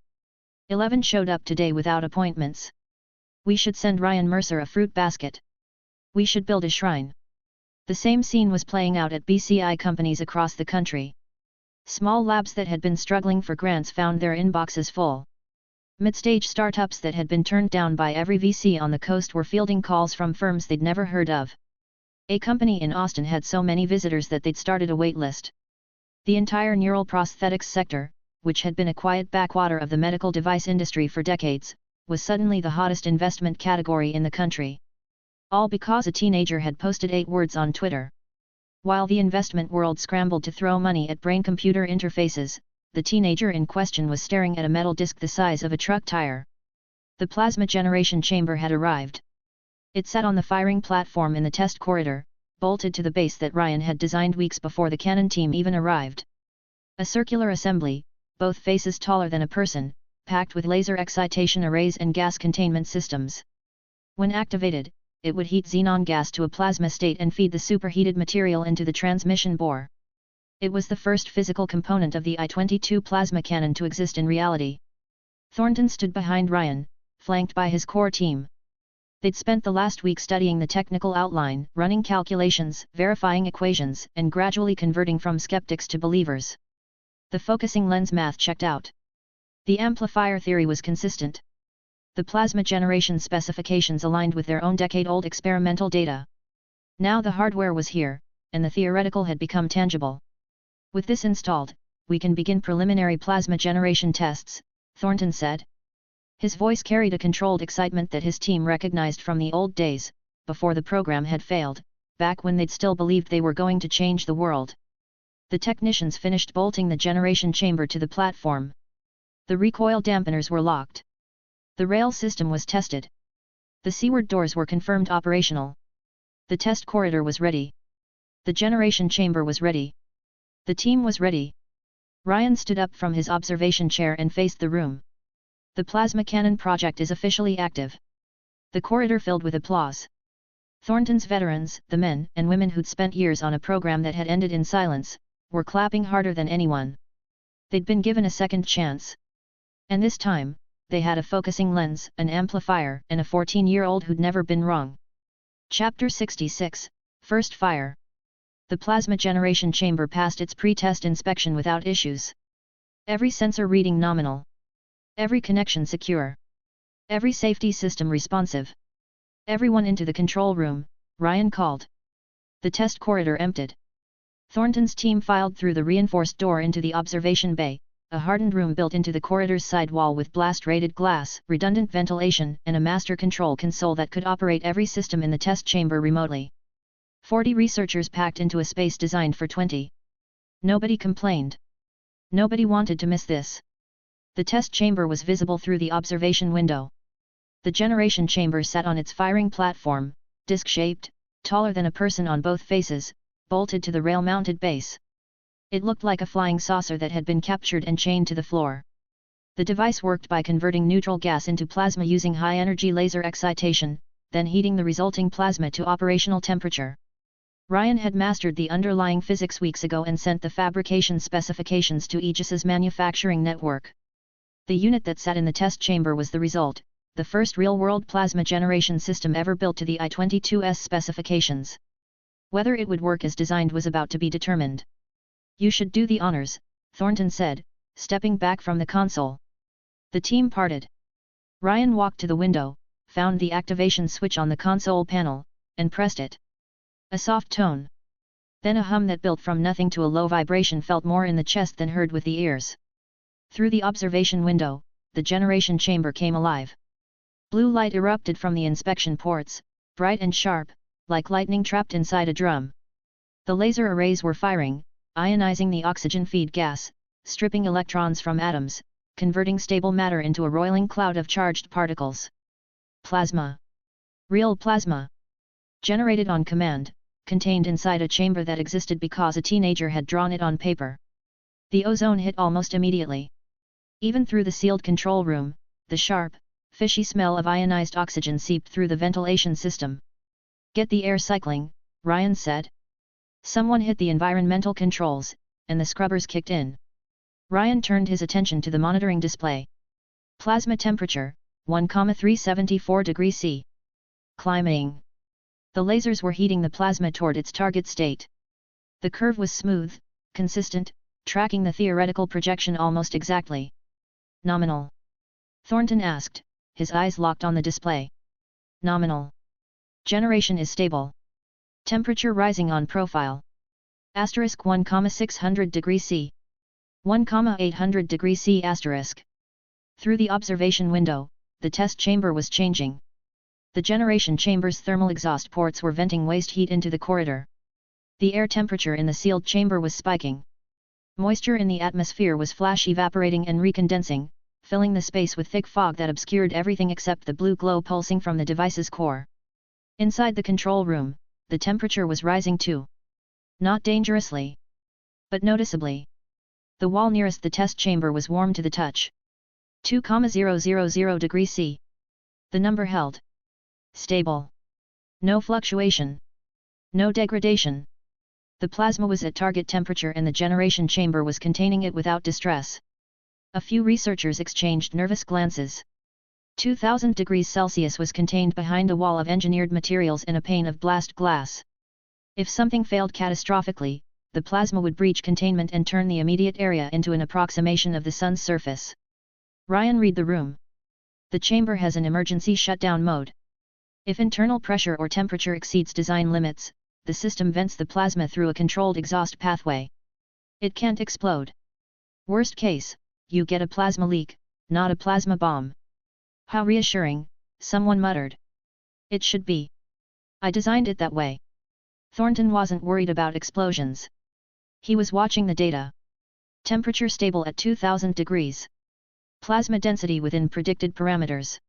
11 showed up today without appointments. We should send Ryan Mercer a fruit basket. We should build a shrine. The same scene was playing out at BCI companies across the country. Small labs that had been struggling for grants found their inboxes full. Mid-stage startups that had been turned down by every VC on the coast were fielding calls from firms they'd never heard of. A company in Austin had so many visitors that they'd started a wait list. The entire neural prosthetics sector, which had been a quiet backwater of the medical device industry for decades, was suddenly the hottest investment category in the country. All because a teenager had posted 8 words on Twitter. While the investment world scrambled to throw money at brain-computer interfaces, the teenager in question was staring at a metal disc the size of a truck tire. The plasma generation chamber had arrived. It sat on the firing platform in the test corridor, bolted to the base that Ryan had designed weeks before the Canon team even arrived. A circular assembly, both faces taller than a person, packed with laser excitation arrays and gas containment systems. When activated, it would heat xenon gas to a plasma state and feed the superheated material into the transmission bore. It was the first physical component of the I-22 plasma cannon to exist in reality. Thornton stood behind Ryan, flanked by his core team. They'd spent the last week studying the technical outline, running calculations, verifying equations, and gradually converting from skeptics to believers. The focusing lens math checked out. The amplifier theory was consistent. The plasma generation specifications aligned with their own decade-old experimental data. Now the hardware was here, and the theoretical had become tangible. With this installed, we can begin preliminary plasma generation tests, Thornton said. His voice carried a controlled excitement that his team recognized from the old days, before the program had failed, back when they'd still believed they were going to change the world. The technicians finished bolting the generation chamber to the platform. The recoil dampeners were locked. The rail system was tested. The seaward doors were confirmed operational. The test corridor was ready. The generation chamber was ready. The team was ready. Ryan stood up from his observation chair and faced the room. The plasma cannon project is officially active. The corridor filled with applause. Thornton's veterans, the men and women who'd spent years on a program that had ended in silence, were clapping harder than anyone. They'd been given a second chance. And this time, they had a focusing lens, an amplifier, and a 14-year-old who'd never been wrong. Chapter 66, First Fire. The plasma generation chamber passed its pre-test inspection without issues. Every sensor reading nominal. Every connection secure. Every safety system responsive. Everyone into the control room, Ryan called. The test corridor emptied. Thornton's team filed through the reinforced door into the observation bay, a hardened room built into the corridor's side wall with blast-rated glass, redundant ventilation, and a master control console that could operate every system in the test chamber remotely. 40 researchers packed into a space designed for 20. Nobody complained. Nobody wanted to miss this. The test chamber was visible through the observation window. The generation chamber sat on its firing platform, disc-shaped, taller than a person on both faces, bolted to the rail-mounted base. It looked like a flying saucer that had been captured and chained to the floor. The device worked by converting neutral gas into plasma using high-energy laser excitation, then heating the resulting plasma to operational temperature. Ryan had mastered the underlying physics weeks ago and sent the fabrication specifications to Aegis's manufacturing network. The unit that sat in the test chamber was the result, the first real-world plasma generation system ever built to the I-22's specifications. Whether it would work as designed was about to be determined. "You should do the honors," Thornton said, stepping back from the console. The team parted. Ryan walked to the window, found the activation switch on the console panel, and pressed it. A soft tone. Then a hum that built from nothing to a low vibration felt more in the chest than heard with the ears. Through the observation window, the generation chamber came alive. Blue light erupted from the inspection ports, bright and sharp, like lightning trapped inside a drum. The laser arrays were firing, ionizing the oxygen feed gas, stripping electrons from atoms, converting stable matter into a roiling cloud of charged particles. Plasma. Real plasma. Generated on command, contained inside a chamber that existed because a teenager had drawn it on paper. The ozone hit almost immediately. Even through the sealed control room, the sharp, fishy smell of ionized oxygen seeped through the ventilation system. "Get the air cycling," Ryan said. Someone hit the environmental controls, and the scrubbers kicked in. Ryan turned his attention to the monitoring display. Plasma temperature, 1,374 degrees C. Climbing. The lasers were heating the plasma toward its target state. The curve was smooth, consistent, tracking the theoretical projection almost exactly. "Nominal?" Thornton asked, his eyes locked on the display. "Nominal. Generation is stable. Temperature rising on profile. Asterisk 1,600 degrees C. 1,800 degrees C asterisk." Through the observation window, the test chamber was changing. The generation chamber's thermal exhaust ports were venting waste heat into the corridor. The air temperature in the sealed chamber was spiking. Moisture in the atmosphere was flash evaporating and recondensing, filling the space with thick fog that obscured everything except the blue glow pulsing from the device's core. Inside the control room, the temperature was rising too. Not dangerously, but noticeably. The wall nearest the test chamber was warm to the touch. 2,000 degrees C. The number held. Stable. No fluctuation. No degradation. The plasma was at target temperature and the generation chamber was containing it without distress. A few researchers exchanged nervous glances. 2,000 degrees Celsius was contained behind a wall of engineered materials and a pane of blast glass. If something failed catastrophically, the plasma would breach containment and turn the immediate area into an approximation of the sun's surface. Ryan read the room. The chamber has an emergency shutdown mode. If internal pressure or temperature exceeds design limits, the system vents the plasma through a controlled exhaust pathway. It can't explode. Worst case, you get a plasma leak, not a plasma bomb. "How reassuring," someone muttered. "It should be. I designed it that way." Thornton wasn't worried about explosions. He was watching the data. Temperature stable at 2,000 degrees. Plasma density within predicted parameters.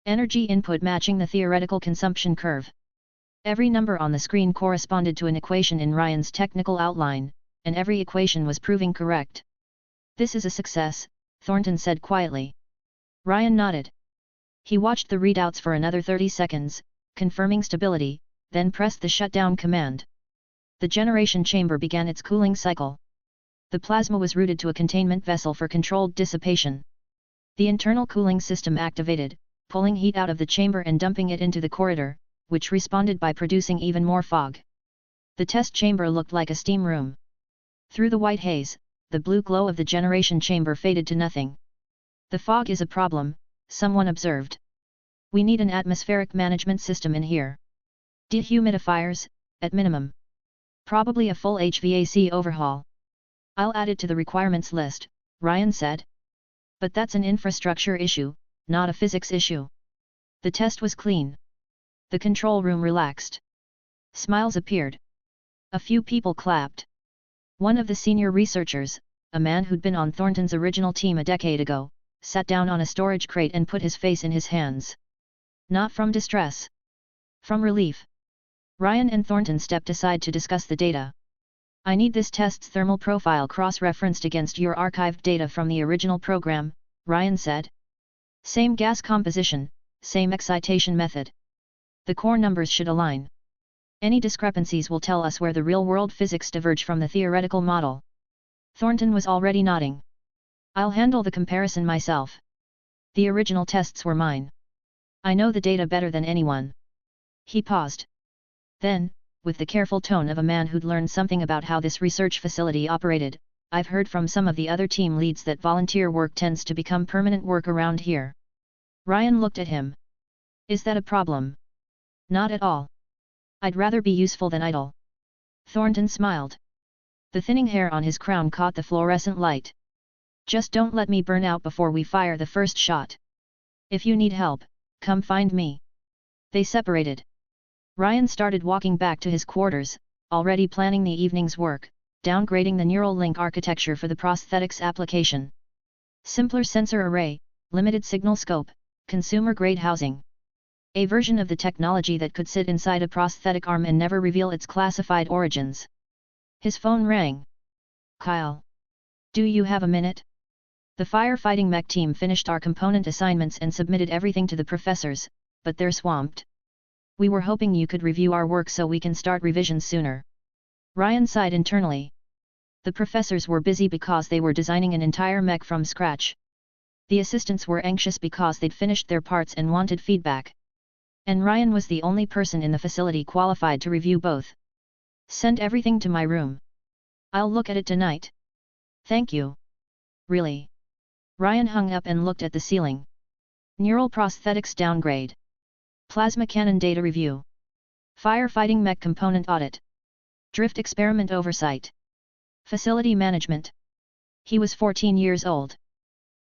Energy input matching the theoretical consumption curve. Every number on the screen corresponded to an equation in Ryan's technical outline, and every equation was proving correct. "This is a success," Thornton said quietly. Ryan nodded. He watched the readouts for another 30 seconds, confirming stability, then pressed the shutdown command. The generation chamber began its cooling cycle. The plasma was routed to a containment vessel for controlled dissipation. The internal cooling system activated, pulling heat out of the chamber and dumping it into the corridor, which responded by producing even more fog. The test chamber looked like a steam room. Through the white haze, the blue glow of the generation chamber faded to nothing. "The fog is a problem," someone observed. "We need an atmospheric management system in here. Dehumidifiers, at minimum. Probably a full HVAC overhaul." "I'll add it to the requirements list," Ryan said. "But that's an infrastructure issue, not a physics issue." The test was clean. The control room relaxed. Smiles appeared. A few people clapped. One of the senior researchers, a man who'd been on Thornton's original team a decade ago, sat down on a storage crate and put his face in his hands. Not from distress. From relief. Ryan and Thornton stepped aside to discuss the data. I need this test's thermal profile cross-referenced against your archived data from the original program, Ryan said. Same gas composition, same excitation method. The core numbers should align. Any discrepancies will tell us where the real-world physics diverge from the theoretical model. Thornton was already nodding. I'll handle the comparison myself. The original tests were mine. I know the data better than anyone. He paused. Then, with the careful tone of a man who'd learned something about how this research facility operated, I've heard from some of the other team leads that volunteer work tends to become permanent work around here. Ryan looked at him. Is that a problem? Not at all. I'd rather be useful than idle. Thornton smiled. The thinning hair on his crown caught the fluorescent light. Just don't let me burn out before we fire the first shot. If you need help, come find me. They separated. Ryan started walking back to his quarters, already planning the evening's work, downgrading the neural link architecture for the prosthetics application. Simpler sensor array, limited signal scope, consumer-grade housing. A version of the technology that could sit inside a prosthetic arm and never reveal its classified origins. His phone rang. Kyle. Do you have a minute? The firefighting mech team finished our component assignments and submitted everything to the professors, but they're swamped. We were hoping you could review our work so we can start revisions sooner. Ryan sighed internally. The professors were busy because they were designing an entire mech from scratch. The assistants were anxious because they'd finished their parts and wanted feedback. And Ryan was the only person in the facility qualified to review both. Send everything to my room. I'll look at it tonight. Thank you. Really? Ryan hung up and looked at the ceiling. Neural prosthetics downgrade. Plasma cannon data review. Firefighting mech component audit. Drift experiment oversight. Facility management. He was 14 years old.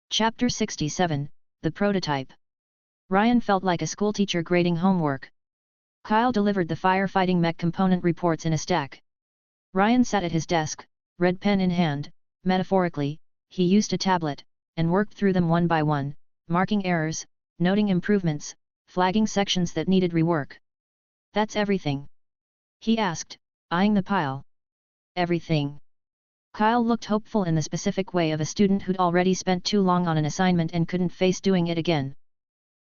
Chapter 67, The Prototype. Ryan felt like a schoolteacher grading homework. Kyle delivered the firefighting mech component reports in a stack. Ryan sat at his desk, red pen in hand. Metaphorically, he used a tablet, and worked through them one by one, marking errors, noting improvements, flagging sections that needed rework. That's everything? He asked, eyeing the pile. Everything. Kyle looked hopeful in the specific way of a student who'd already spent too long on an assignment and couldn't face doing it again.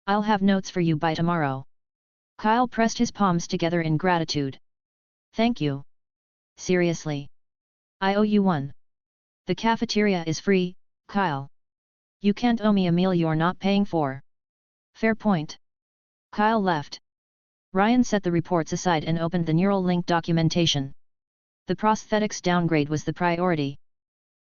I'll have notes for you by tomorrow. Kyle pressed his palms together in gratitude. Thank you. Seriously. I owe you one. The cafeteria is free, Kyle. You can't owe me a meal you're not paying for. Fair point. Kyle left. Ryan set the reports aside and opened the neural link documentation. The prosthetics downgrade was the priority.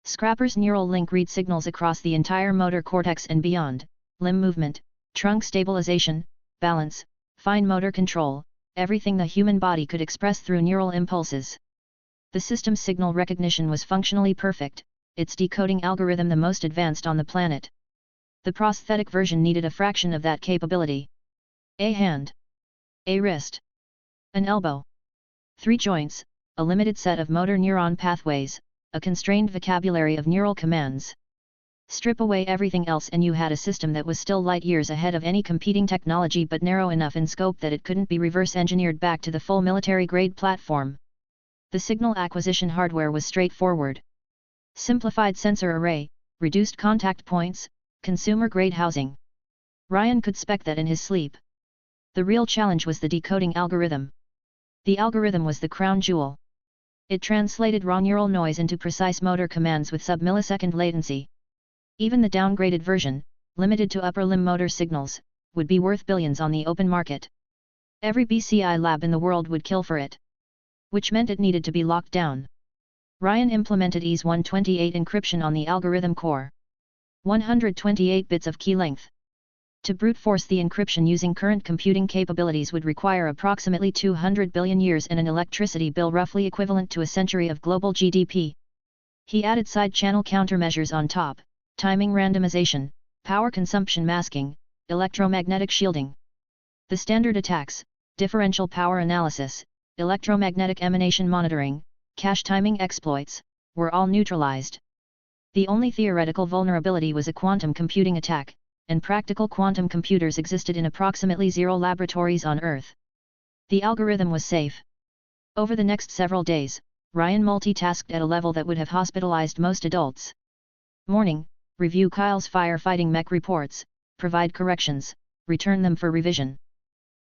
Scrapper's neural link read signals across the entire motor cortex and beyond, limb movement, trunk stabilization, balance, fine motor control, everything the human body could express through neural impulses. The system's signal recognition was functionally perfect, its decoding algorithm the most advanced on the planet. The prosthetic version needed a fraction of that capability. A hand. A wrist. An elbow. 3 joints, a limited set of motor neuron pathways, a constrained vocabulary of neural commands. Strip away everything else and you had a system that was still light years ahead of any competing technology but narrow enough in scope that it couldn't be reverse-engineered back to the full military-grade platform. The signal acquisition hardware was straightforward. Simplified sensor array, reduced contact points, consumer-grade housing. Ryan could spec that in his sleep. The real challenge was the decoding algorithm. The algorithm was the crown jewel. It translated raw neural noise into precise motor commands with sub-millisecond latency. Even the downgraded version, limited to upper limb motor signals, would be worth billions on the open market. Every BCI lab in the world would kill for it. Which meant it needed to be locked down. Ryan implemented EAS-128 encryption on the algorithm core. 128 bits of key length. To brute force the encryption using current computing capabilities would require approximately 200 billion years and an electricity bill roughly equivalent to a century of global GDP. He added side-channel countermeasures on top, timing randomization, power consumption masking, electromagnetic shielding. The standard attacks, differential power analysis, electromagnetic emanation monitoring, cache timing exploits, were all neutralized. The only theoretical vulnerability was a quantum computing attack, and practical quantum computers existed in approximately 0 laboratories on Earth. The algorithm was safe. Over the next several days, Ryan multitasked at a level that would have hospitalized most adults. Morning, review Kyle's firefighting mech reports, provide corrections, return them for revision.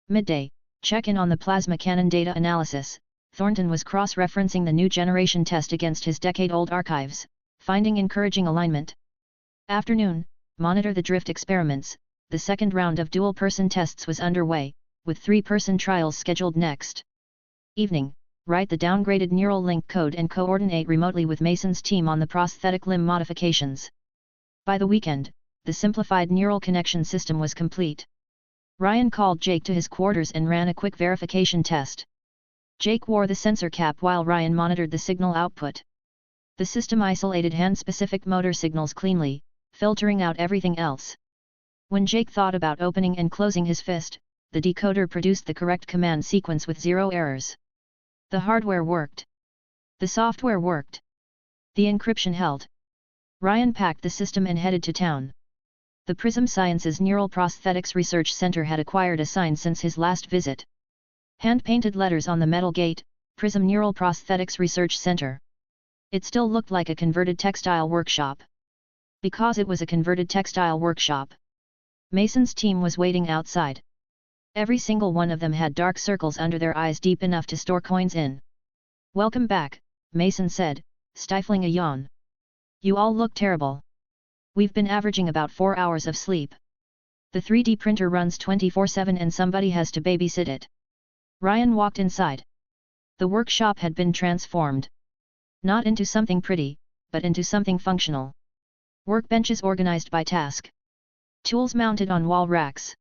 Midday, check in on the plasma cannon data analysis. Thornton was cross-referencing the new generation test against his decade-old archives, finding encouraging alignment. Afternoon, monitor the drift experiments. The second round of dual-person tests was underway, with 3-person trials scheduled next. Evening, write the downgraded neural link code and coordinate remotely with Mason's team on the prosthetic limb modifications. By the weekend, the simplified neural connection system was complete. Ryan called Jake to his quarters and ran a quick verification test. Jake wore the sensor cap while Ryan monitored the signal output. The system isolated hand-specific motor signals cleanly, filtering out everything else. When Jake thought about opening and closing his fist, the decoder produced the correct command sequence with 0 errors. The hardware worked. The software worked. The encryption held. Ryan packed the system and headed to town. The Prism Sciences Neural Prosthetics Research Center had acquired a sign since his last visit. Hand-painted letters on the metal gate, Prism Neural Prosthetics Research Center. It still looked like a converted textile workshop. Because it was a converted textile workshop, Mason's team was waiting outside. Every single one of them had dark circles under their eyes deep enough to store coins in. "Welcome back," Mason said, stifling a yawn. "You all look terrible. We've been averaging about 4 hours of sleep. The 3D printer runs 24/7 and somebody has to babysit it." Ryan walked inside. The workshop had been transformed. Not into something pretty, but into something functional. Workbenches organized by task. Tools mounted on wall racks.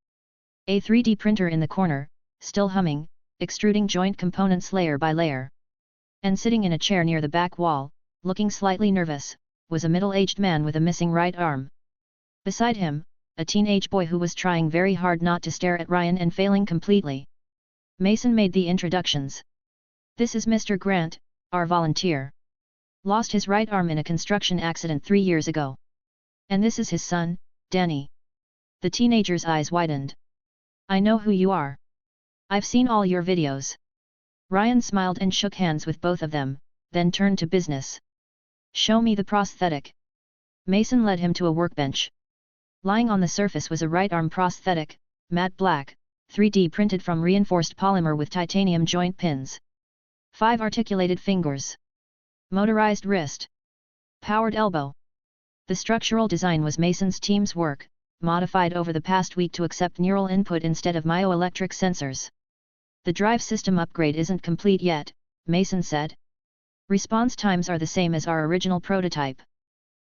A 3D printer in the corner, still humming, extruding joint components layer by layer. And sitting in a chair near the back wall, looking slightly nervous, was a middle-aged man with a missing right arm. Beside him, a teenage boy who was trying very hard not to stare at Ryan and failing completely. Mason made the introductions. "This is Mr. Grant, our volunteer. Lost his right arm in a construction accident 3 years ago. And this is his son, Danny." The teenager's eyes widened. "I know who you are. I've seen all your videos." Ryan smiled and shook hands with both of them, then turned to business. "Show me the prosthetic." Mason led him to a workbench. Lying on the surface was a right arm prosthetic, matte black, 3D printed from reinforced polymer with titanium joint pins. 5 articulated fingers. Motorized wrist. Powered elbow. The structural design was Mason's team's work, modified over the past week to accept neural input instead of myoelectric sensors. "The drive system upgrade isn't complete yet," Mason said. "Response times are the same as our original prototype.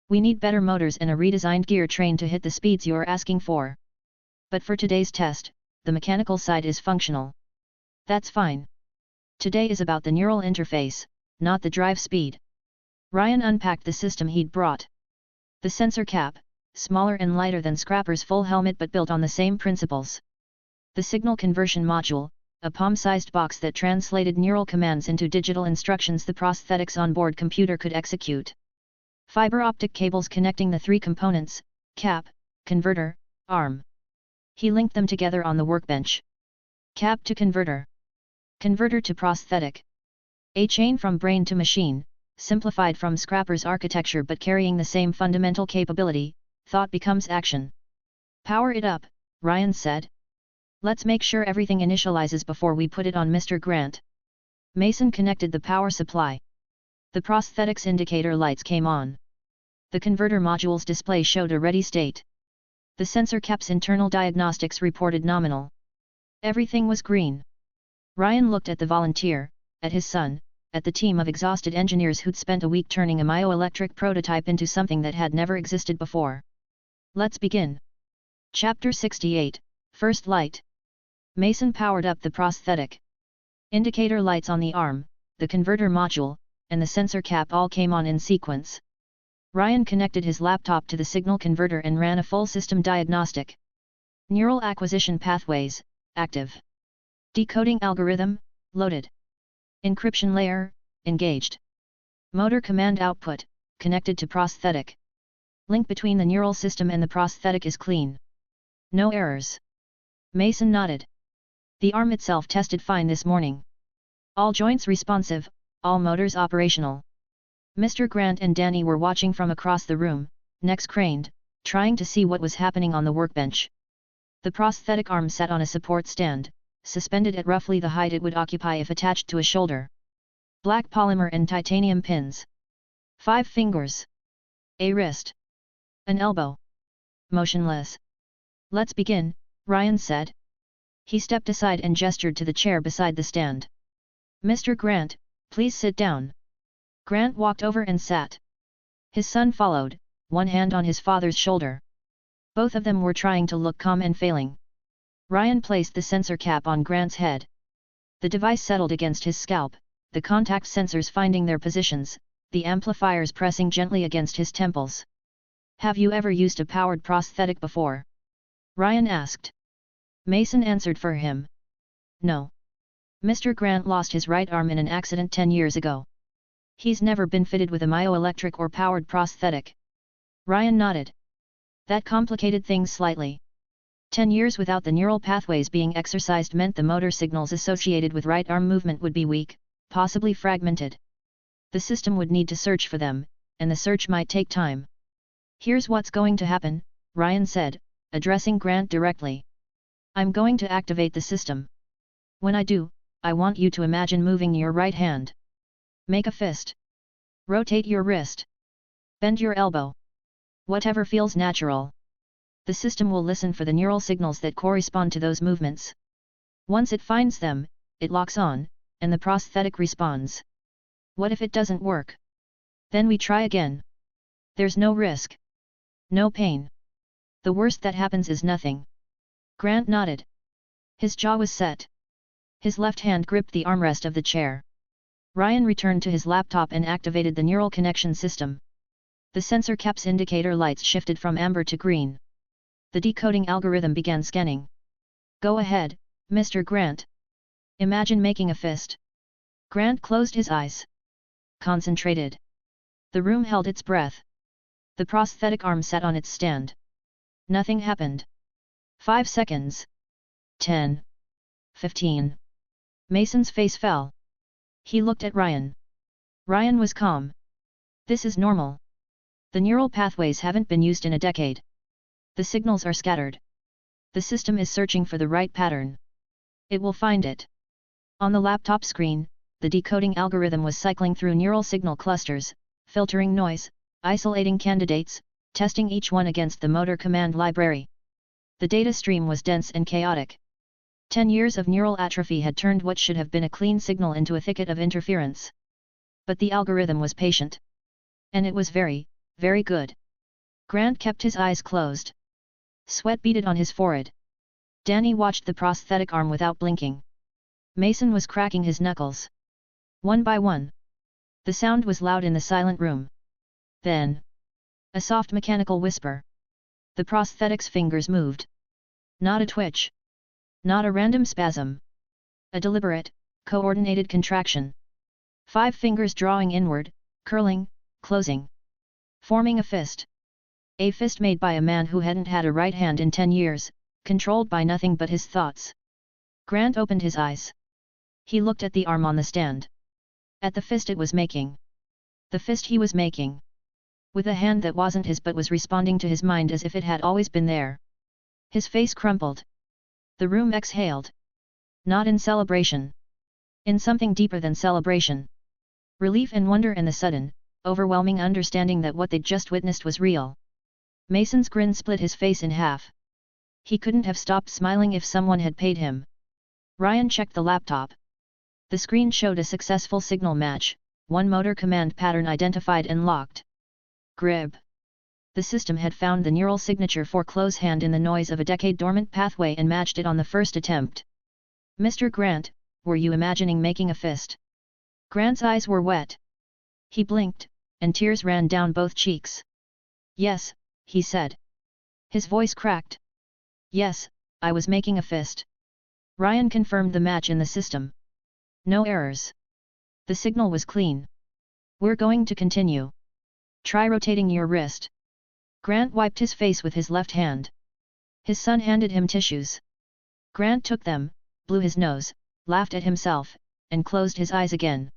We need better motors and a redesigned gear train to hit the speeds you're asking for. But for today's test, the mechanical side is functional." "That's fine. Today is about the neural interface, not the drive speed." Ryan unpacked the system he'd brought. The sensor cap, smaller and lighter than Scrapper's full helmet but built on the same principles. The signal conversion module, a palm-sized box that translated neural commands into digital instructions the prosthetics onboard computer could execute. Fiber optic cables connecting the 3 components, cap, converter, arm. He linked them together on the workbench. Cap to converter. Converter to prosthetic. A chain from brain to machine, simplified from Scrapper's architecture but carrying the same fundamental capability. Thought becomes action. "Power it up," Ryan said. "Let's make sure everything initializes before we put it on Mr. Grant." Mason connected the power supply. The prosthetics indicator lights came on. The converter module's display showed a ready state. The sensor cap's internal diagnostics reported nominal. Everything was green. Ryan looked at the volunteer, at his son, at the team of exhausted engineers who'd spent a week turning a myoelectric prototype into something that had never existed before. "Let's begin." Chapter 68, First Light. Mason powered up the prosthetic. Indicator lights on the arm, the converter module, and the sensor cap all came on in sequence. Ryan connected his laptop to the signal converter and ran a full system diagnostic. Neural acquisition pathways, active. Decoding algorithm, loaded. Encryption layer, engaged. Motor command output, connected to prosthetic, Link between the neural system and the prosthetic is clean. No errors. Mason nodded. The arm itself tested fine this morning. All joints responsive, all motors operational. Mr. Grant and Danny were watching from across the room, necks craned, trying to see what was happening on the workbench. The prosthetic arm sat on a support stand, suspended at roughly the height it would occupy if attached to a shoulder. Black polymer and titanium pins. 5 fingers. A wrist. An elbow. Motionless. Let's begin, Ryan said. He stepped aside and gestured to the chair beside the stand. Mr. Grant, please sit down. Grant walked over and sat. His son followed, one hand on his father's shoulder. Both of them were trying to look calm and failing. Ryan placed the sensor cap on Grant's head. The device settled against his scalp, the contact sensors finding their positions, the amplifiers pressing gently against his temples. Have you ever used a powered prosthetic before? Ryan asked. Mason answered for him. No. Mr. Grant lost his right arm in an accident 10 years ago. He's never been fitted with a myoelectric or powered prosthetic. Ryan nodded. That complicated things slightly. 10 years without the neural pathways being exercised meant the motor signals associated with right arm movement would be weak, possibly fragmented. The system would need to search for them, and the search might take time. Here's what's going to happen, Ryan said, addressing Grant directly. I'm going to activate the system. When I do, I want you to imagine moving your right hand. Make a fist. Rotate your wrist. Bend your elbow. Whatever feels natural. The system will listen for the neural signals that correspond to those movements. Once it finds them, it locks on, and the prosthetic responds. What if it doesn't work? Then we try again. There's no risk. No pain. The worst that happens is nothing. Grant nodded. His jaw was set. His left hand gripped the armrest of the chair. Ryan returned to his laptop and activated the neural connection system. The sensor cap's indicator lights shifted from amber to green. The decoding algorithm began scanning. Go ahead, Mr. Grant. Imagine making a fist. Grant closed his eyes. Concentrated. The room held its breath. The prosthetic arm sat on its stand. Nothing happened. 5 seconds. 10. 15. Mason's face fell. He looked at Ryan. Ryan was calm. This is normal. The neural pathways haven't been used in a decade. The signals are scattered. The system is searching for the right pattern. It will find it. On the laptop screen, the decoding algorithm was cycling through neural signal clusters, filtering noise, isolating candidates, testing each one against the motor command library. The data stream was dense and chaotic. 10 years of neural atrophy had turned what should have been a clean signal into a thicket of interference. But the algorithm was patient. And it was very, very good. Grant kept his eyes closed. Sweat beaded on his forehead. Danny watched the prosthetic arm without blinking. Mason was cracking his knuckles. One by one. The sound was loud in the silent room. Then. A soft mechanical whisper. The prosthetic's fingers moved. Not a twitch. Not a random spasm. A deliberate, coordinated contraction. 5 fingers drawing inward, curling, closing. Forming a fist. A fist made by a man who hadn't had a right hand in 10 years, controlled by nothing but his thoughts. Grant opened his eyes. He looked at the arm on the stand. At the fist it was making. The fist he was making. With a hand that wasn't his but was responding to his mind as if it had always been there. His face crumpled. The room exhaled. Not in celebration. In something deeper than celebration. Relief and wonder and the sudden, overwhelming understanding that what they'd just witnessed was real. Mason's grin split his face in half. He couldn't have stopped smiling if someone had paid him. Ryan checked the laptop. The screen showed a successful signal match, one motor command pattern identified and locked. Grib. The system had found the neural signature for close hand in the noise of a decade-dormant pathway and matched it on the first attempt. Mr. Grant, were you imagining making a fist? Grant's eyes were wet. He blinked, and tears ran down both cheeks. Yes, he said. His voice cracked. Yes, I was making a fist. Ryan confirmed the match in the system. No errors. The signal was clean. We're going to continue. Try rotating your wrist. Grant wiped his face with his left hand. His son handed him tissues. Grant took them, blew his nose, laughed at himself, and closed his eyes again.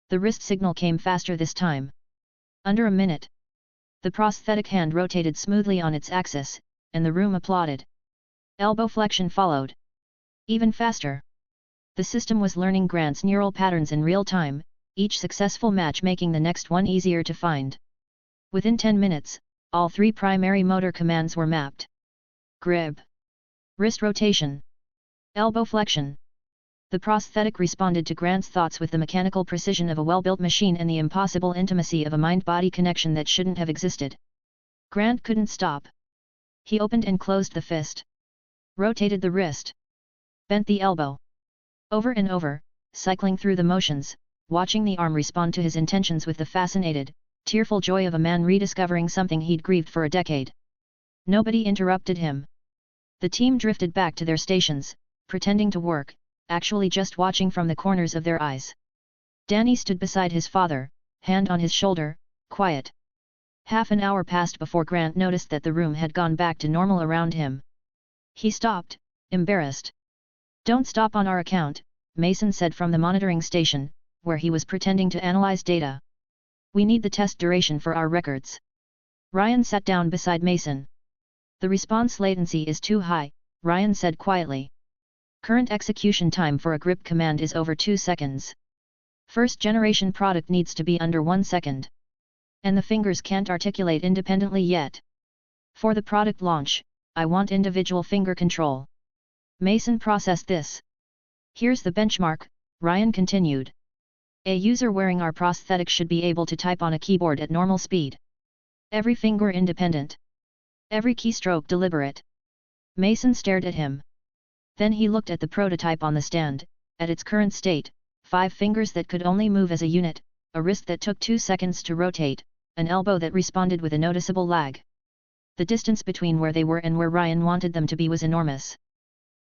The wrist signal came faster this time. Under a minute. The prosthetic hand rotated smoothly on its axis, and the room applauded. Elbow flexion followed. Even faster. The system was learning Grant's neural patterns in real time, each successful match making the next one easier to find. Within 10 minutes, all 3 primary motor commands were mapped. Grip. Wrist rotation. Elbow flexion. The prosthetic responded to Grant's thoughts with the mechanical precision of a well-built machine and the impossible intimacy of a mind-body connection that shouldn't have existed. Grant couldn't stop. He opened and closed the fist. Rotated the wrist. Bent the elbow. Over and over, cycling through the motions, watching the arm respond to his intentions with the fascinated, tearful joy of a man rediscovering something he'd grieved for a decade. Nobody interrupted him. The team drifted back to their stations, pretending to work, actually just watching from the corners of their eyes. Danny stood beside his father, hand on his shoulder, quiet. Half an hour passed before Grant noticed that the room had gone back to normal around him. He stopped, embarrassed. "Don't stop on our account," Mason said from the monitoring station, where he was pretending to analyze data. "We need the test duration for our records." Ryan sat down beside Mason. "The response latency is too high," Ryan said quietly. "Current execution time for a grip command is over 2 seconds. First generation product needs to be under 1 second. And the fingers can't articulate independently yet. For the product launch, I want individual finger control." Mason processed this. "Here's the benchmark," Ryan continued. "A user wearing our prosthetic should be able to type on a keyboard at normal speed. Every finger independent. Every keystroke deliberate." Mason stared at him. Then he looked at the prototype on the stand, at its current state, 5 fingers that could only move as a unit, a wrist that took 2 seconds to rotate, an elbow that responded with a noticeable lag. The distance between where they were and where Ryan wanted them to be was enormous.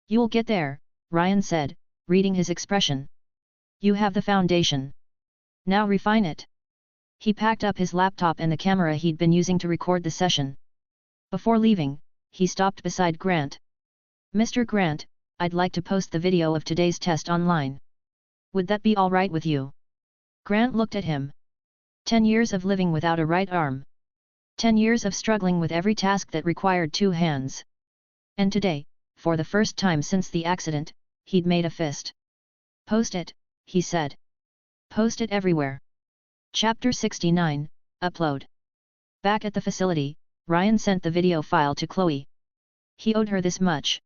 "You'll get there," Ryan said, reading his expression. "You have the foundation. Now refine it." He packed up his laptop and the camera he'd been using to record the session. Before leaving, he stopped beside Grant. "Mr. Grant, I'd like to post the video of today's test online. Would that be all right with you?" Grant looked at him. 10 years of living without a right arm. 10 years of struggling with every task that required 2 hands. And today, for the first time since the accident, he'd made a fist. "Post it," he said. "Post it everywhere." Chapter 69, Upload. Back at the facility, Ryan sent the video file to Chloe. He owed her this much.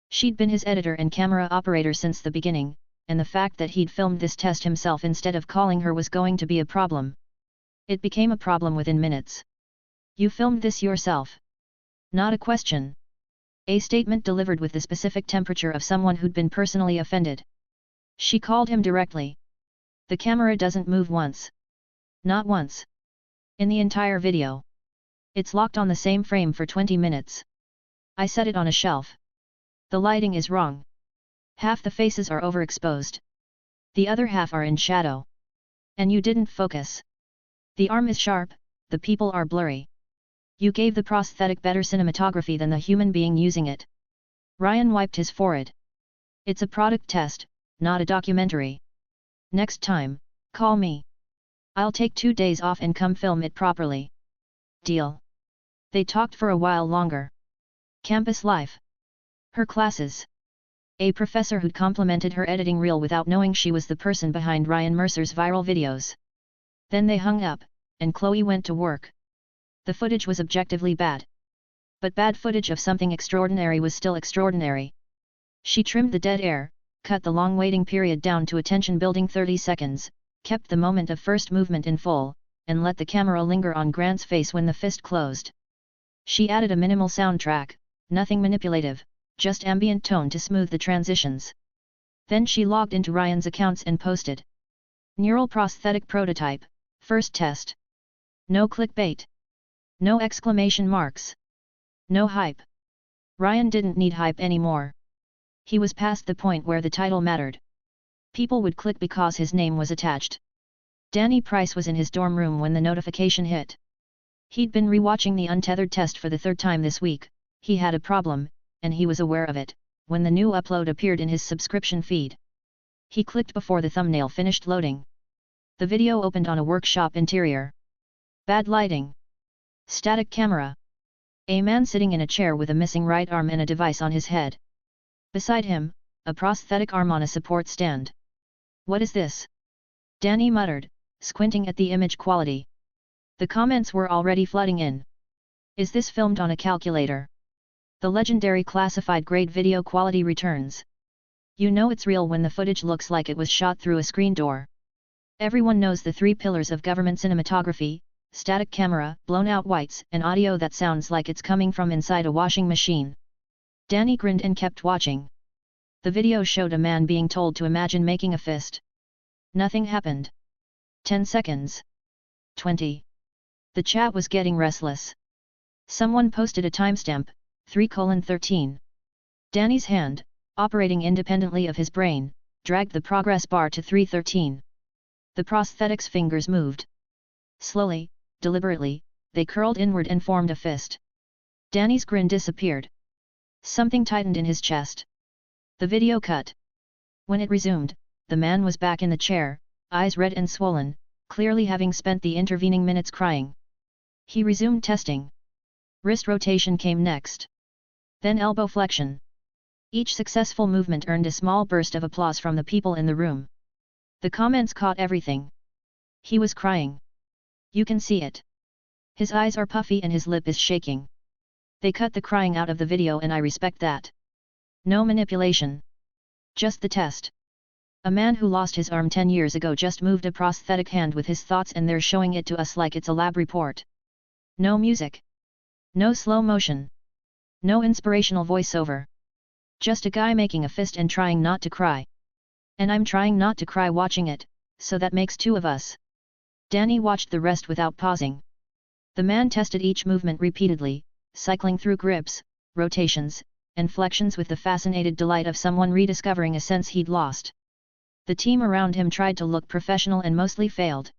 She'd been his editor and camera operator since the beginning, and the fact that he'd filmed this test himself instead of calling her was going to be a problem. It became a problem within minutes. "You filmed this yourself?" "Not a question." A statement delivered with the specific temperature of someone who'd been personally offended. She called him directly. "The camera doesn't move once. Not once. In the entire video. It's locked on the same frame for 20 minutes. I set it on a shelf. The lighting is wrong. Half the faces are overexposed. The other half are in shadow. And you didn't focus. The arm is sharp, the people are blurry. You gave the prosthetic better cinematography than the human being using it." Ryan wiped his forehead. "It's a product test, not a documentary. Next time, call me. I'll take 2 days off and come film it properly." "Deal." They talked for a while longer. Campus life. Her classes. A professor who'd complimented her editing reel without knowing she was the person behind Ryan Mercer's viral videos. Then they hung up, and Chloe went to work. The footage was objectively bad. But bad footage of something extraordinary was still extraordinary. She trimmed the dead air, cut the long waiting period down to a tension-building 30 seconds, kept the moment of first movement in full, and let the camera linger on Grant's face when the fist closed. She added a minimal soundtrack, nothing manipulative, just ambient tone to smooth the transitions. Then she logged into Ryan's accounts and posted. "Neural prosthetic prototype, first test. No clickbait. No exclamation marks. No hype." Ryan didn't need hype anymore. He was past the point where the title mattered. People would click because his name was attached. Danny Price was in his dorm room when the notification hit. He'd been rewatching the untethered test for the third time this week. He had a problem, and he was aware of it, when the new upload appeared in his subscription feed. He clicked before the thumbnail finished loading. The video opened on a workshop interior. Bad lighting. Static camera. A man sitting in a chair with a missing right arm and a device on his head. Beside him, a prosthetic arm on a support stand. What is this? Danny muttered, squinting at the image quality. The comments were already flooding in. Is this filmed on a calculator? The legendary classified grade video quality returns. You know it's real when the footage looks like it was shot through a screen door. Everyone knows the three pillars of government cinematography: static camera, blown-out whites, and audio that sounds like it's coming from inside a washing machine. Danny grinned and kept watching. The video showed a man being told to imagine making a fist. Nothing happened. 10 seconds. 20. The chat was getting restless. Someone posted a timestamp, 3:13. Danny's hand, operating independently of his brain, dragged the progress bar to 3:13. The prosthetic's fingers moved. Slowly, deliberately, they curled inward and formed a fist. Danny's grin disappeared. Something tightened in his chest. The video cut. When it resumed, the man was back in the chair, eyes red and swollen, clearly having spent the intervening minutes crying. He resumed testing. Wrist rotation came next. Then elbow flexion. Each successful movement earned a small burst of applause from the people in the room. The comments caught everything. He was crying. You can see it. His eyes are puffy and his lip is shaking. They cut the crying out of the video, and I respect that. No manipulation. Just the test. A man who lost his arm 10 years ago just moved a prosthetic hand with his thoughts, and they're showing it to us like it's a lab report. No music. No slow motion. No inspirational voiceover. Just a guy making a fist and trying not to cry. And I'm trying not to cry watching it, so that makes two of us. Danny watched the rest without pausing. The man tested each movement repeatedly, cycling through grips, rotations, and flexions with the fascinated delight of someone rediscovering a sense he'd lost. The team around him tried to look professional and mostly failed.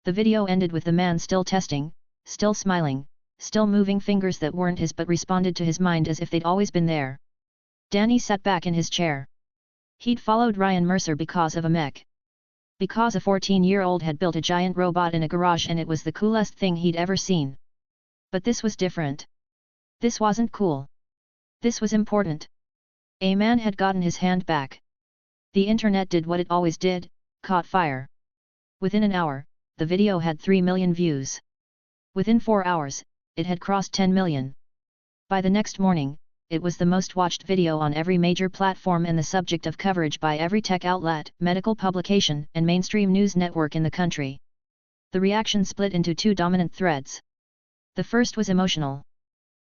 The video ended with the man still testing, still smiling, still moving fingers that weren't his but responded to his mind as if they'd always been there. Danny sat back in his chair. He'd followed Ryan Mercer because of a mech. Because a 14-year-old had built a giant robot in a garage and it was the coolest thing he'd ever seen. But this was different. This wasn't cool. This was important. A man had gotten his hand back. The internet did what it always did, caught fire. Within an hour, the video had 3 million views. Within 4 hours, it had crossed 10 million. By the next morning, it was the most watched video on every major platform and the subject of coverage by every tech outlet, medical publication, and mainstream news network in the country. The reaction split into two dominant threads. The first was emotional.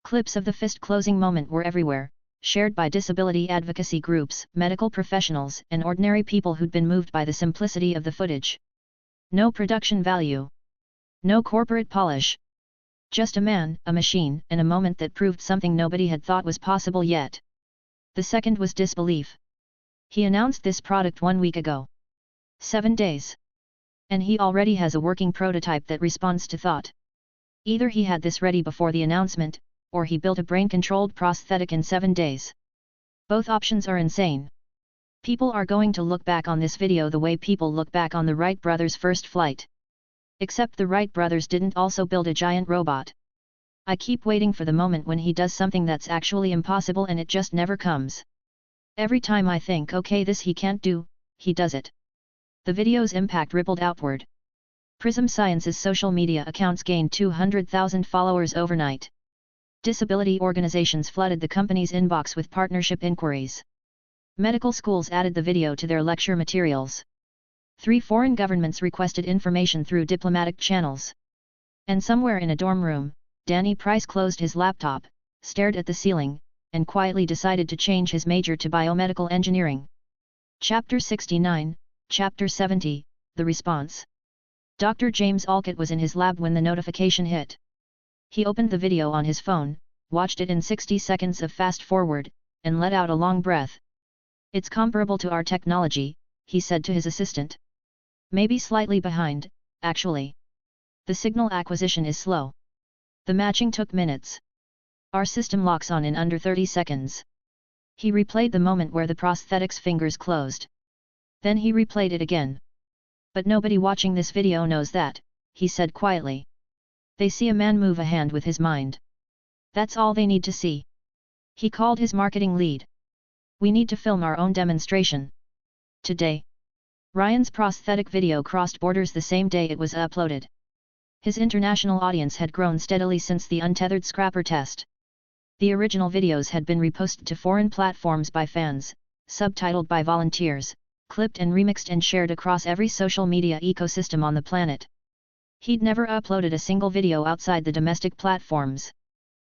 Clips of the fist-closing moment were everywhere, shared by disability advocacy groups, medical professionals, and ordinary people who'd been moved by the simplicity of the footage. No production value. No corporate polish. Just a man, a machine, and a moment that proved something nobody had thought was possible yet. The second was disbelief. He announced this product 1 week ago. 7 days. And he already has a working prototype that responds to thought. Either he had this ready before the announcement, or he built a brain-controlled prosthetic in 7 days. Both options are insane. People are going to look back on this video the way people look back on the Wright brothers' first flight. Except the Wright brothers didn't also build a giant robot. I keep waiting for the moment when he does something that's actually impossible, and it just never comes. Every time I think, okay, this he can't do, he does it. The video's impact rippled outward. Prism Science's social media accounts gained 200,000 followers overnight. Disability organizations flooded the company's inbox with partnership inquiries. Medical schools added the video to their lecture materials. 3 foreign governments requested information through diplomatic channels. And somewhere in a dorm room, Danny Price closed his laptop, stared at the ceiling, and quietly decided to change his major to biomedical engineering. Chapter 69, Chapter 70, The Response. Dr. James Alcott was in his lab when the notification hit. He opened the video on his phone, watched it in 60 seconds of fast forward, and let out a long breath. It's comparable to our technology, he said to his assistant. Maybe slightly behind, actually. The signal acquisition is slow. The matching took minutes. Our system locks on in under 30 seconds. He replayed the moment where the prosthetic's fingers closed. Then he replayed it again. But nobody watching this video knows that, he said quietly. They see a man move a hand with his mind. That's all they need to see. He called his marketing lead. We need to film our own demonstration. Today, Ryan's prosthetic video crossed borders the same day it was uploaded. His international audience had grown steadily since the untethered scrapper test. The original videos had been reposted to foreign platforms by fans, subtitled by volunteers, clipped and remixed and shared across every social media ecosystem on the planet. He'd never uploaded a single video outside the domestic platforms.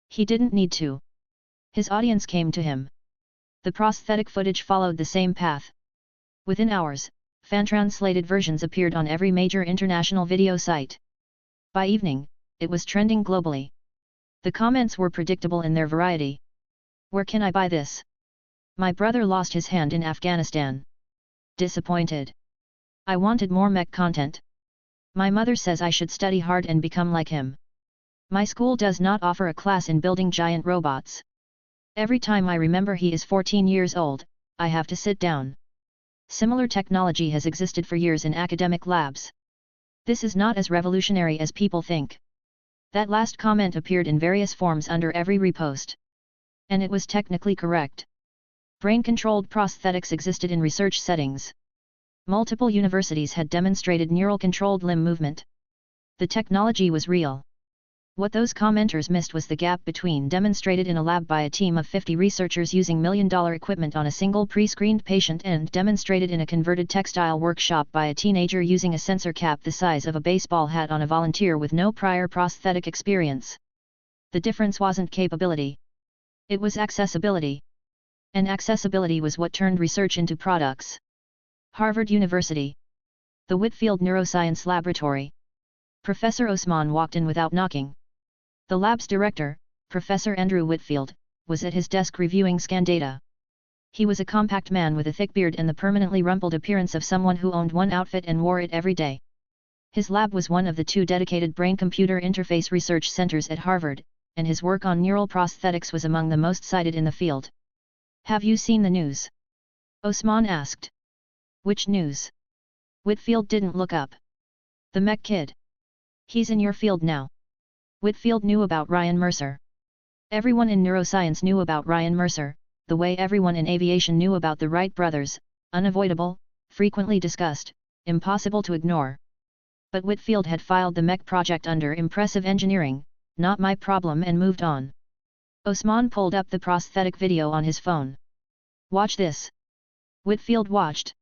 He didn't need to. His audience came to him. The prosthetic footage followed the same path. Within hours, fan-translated versions appeared on every major international video site. By evening, it was trending globally. The comments were predictable in their variety. Where can I buy this? My brother lost his hand in Afghanistan. Disappointed. I wanted more mech content. My mother says I should study hard and become like him. My school does not offer a class in building giant robots. Every time I remember he is 14 years old, I have to sit down. Similar technology has existed for years in academic labs. This is not as revolutionary as people think. That last comment appeared in various forms under every repost. And it was technically correct. Brain-controlled prosthetics existed in research settings. Multiple universities had demonstrated neural-controlled limb movement. The technology was real. What those commenters missed was the gap between demonstrated in a lab by a team of 50 researchers using million-dollar equipment on a single pre-screened patient and demonstrated in a converted textile workshop by a teenager using a sensor cap the size of a baseball hat on a volunteer with no prior prosthetic experience. The difference wasn't capability. It was accessibility. And accessibility was what turned research into products. Harvard University. The Whitfield Neuroscience Laboratory. Professor Osman walked in without knocking. The lab's director, Professor Andrew Whitfield, was at his desk reviewing scan data. He was a compact man with a thick beard and the permanently rumpled appearance of someone who owned one outfit and wore it every day. His lab was one of the 2 dedicated brain-computer interface research centers at Harvard, and his work on neural prosthetics was among the most cited in the field. Have you seen the news? Osman asked. Which news? Whitfield didn't look up. The mech kid. He's in your field now. Whitfield knew about Ryan Mercer. Everyone in neuroscience knew about Ryan Mercer, the way everyone in aviation knew about the Wright brothers, unavoidable, frequently discussed, impossible to ignore. But Whitfield had filed the mech project under impressive engineering, not my problem, and moved on. Osman pulled up the prosthetic video on his phone. Watch this. Whitfield watched.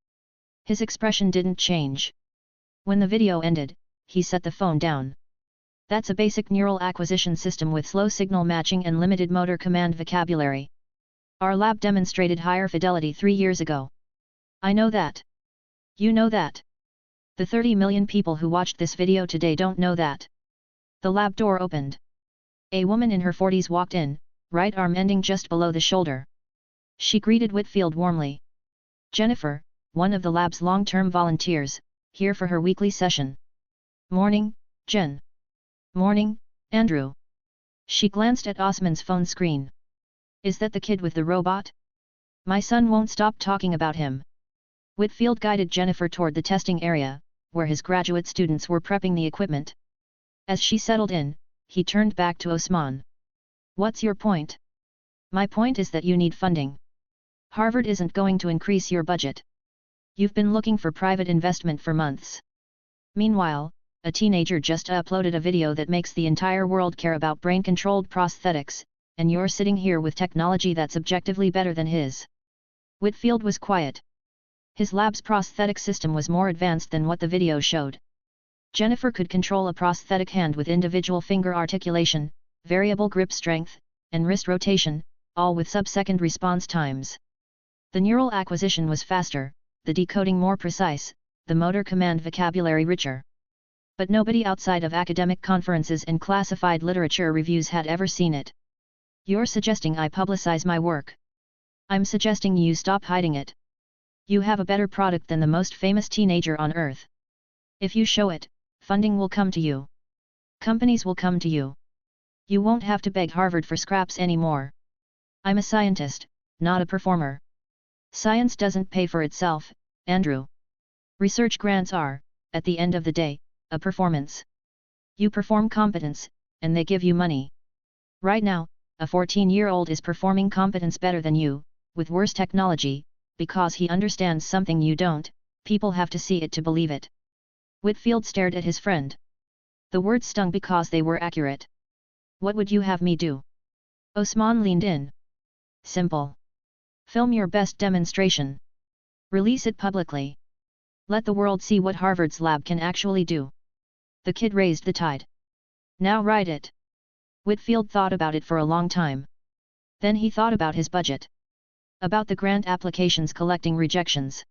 His expression didn't change. When the video ended, he set the phone down. That's a basic neural acquisition system with slow signal matching and limited motor command vocabulary. Our lab demonstrated higher fidelity 3 years ago. I know that. You know that. The 30 million people who watched this video today don't know that. The lab door opened. A woman in her 40s walked in, right arm ending just below the shoulder. She greeted Whitfield warmly. Jennifer, one of the lab's long-term volunteers, here for her weekly session. Morning, Jen. Morning, Andrew. She glanced at Osman's phone screen. Is that the kid with the robot? My son won't stop talking about him. Whitfield guided Jennifer toward the testing area, where his graduate students were prepping the equipment. As she settled in, he turned back to Osman. What's your point? My point is that you need funding. Harvard isn't going to increase your budget. You've been looking for private investment for months. Meanwhile, a teenager just uploaded a video that makes the entire world care about brain-controlled prosthetics, and you're sitting here with technology that's objectively better than his. Whitfield was quiet. His lab's prosthetic system was more advanced than what the video showed. Jennifer could control a prosthetic hand with individual finger articulation, variable grip strength, and wrist rotation, all with sub-second response times. The neural acquisition was faster, the decoding more precise, the motor command vocabulary richer. But nobody outside of academic conferences and classified literature reviews had ever seen it. You're suggesting I publicize my work. I'm suggesting you stop hiding it. You have a better product than the most famous teenager on earth. If you show it, funding will come to you. Companies will come to you. You won't have to beg Harvard for scraps anymore. I'm a scientist, not a performer. Science doesn't pay for itself, Andrew. Research grants are, at the end of the day, a performance. You perform competence, and they give you money. Right now, a 14-year-old is performing competence better than you, with worse technology, because he understands something you don't. People have to see it to believe it. Whitfield stared at his friend. The words stung because they were accurate. What would you have me do? Osman leaned in. Simple. Film your best demonstration. Release it publicly. Let the world see what Harvard's lab can actually do. The kid raised the tide. Now write it. Whitfield thought about it for a long time. Then he thought about his budget. About the grant applications collecting rejections.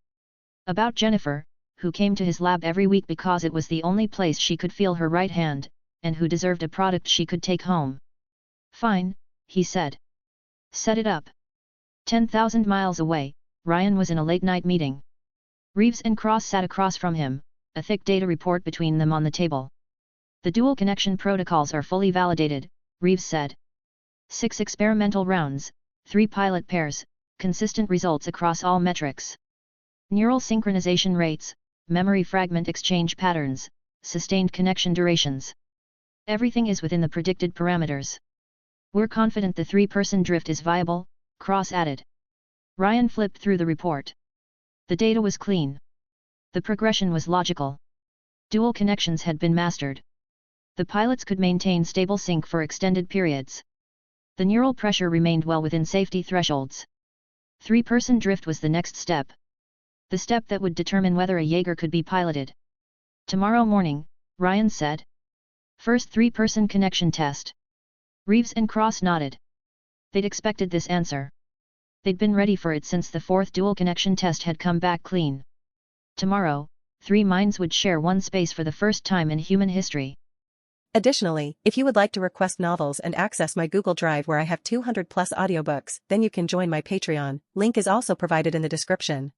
About Jennifer, who came to his lab every week because it was the only place she could feel her right hand, and who deserved a product she could take home. Fine, he said. Set it up. 10,000 miles away, Ryan was in a late-night meeting. Reeves and Cross sat across from him, a thick data report between them on the table. The dual connection protocols are fully validated, Reeves said. 6 experimental rounds, 3 pilot pairs, consistent results across all metrics. Neural synchronization rates, memory fragment exchange patterns, sustained connection durations. Everything is within the predicted parameters. We're confident the 3-person drift is viable, Cross added. Ryan flipped through the report. The data was clean. The progression was logical. Dual connections had been mastered. The pilots could maintain stable sync for extended periods. The neural pressure remained well within safety thresholds. 3-person drift was the next step. The step that would determine whether a Jaeger could be piloted. Tomorrow morning, Ryan said. First 3-person connection test. Reeves and Cross nodded. They'd expected this answer. They'd been ready for it since the 4th dual connection test had come back clean. Tomorrow, 3 minds would share one space for the first time in human history. Additionally, if you would like to request novels and access my Google Drive where I have 200+ audiobooks, then you can join my Patreon. Link is also provided in the description.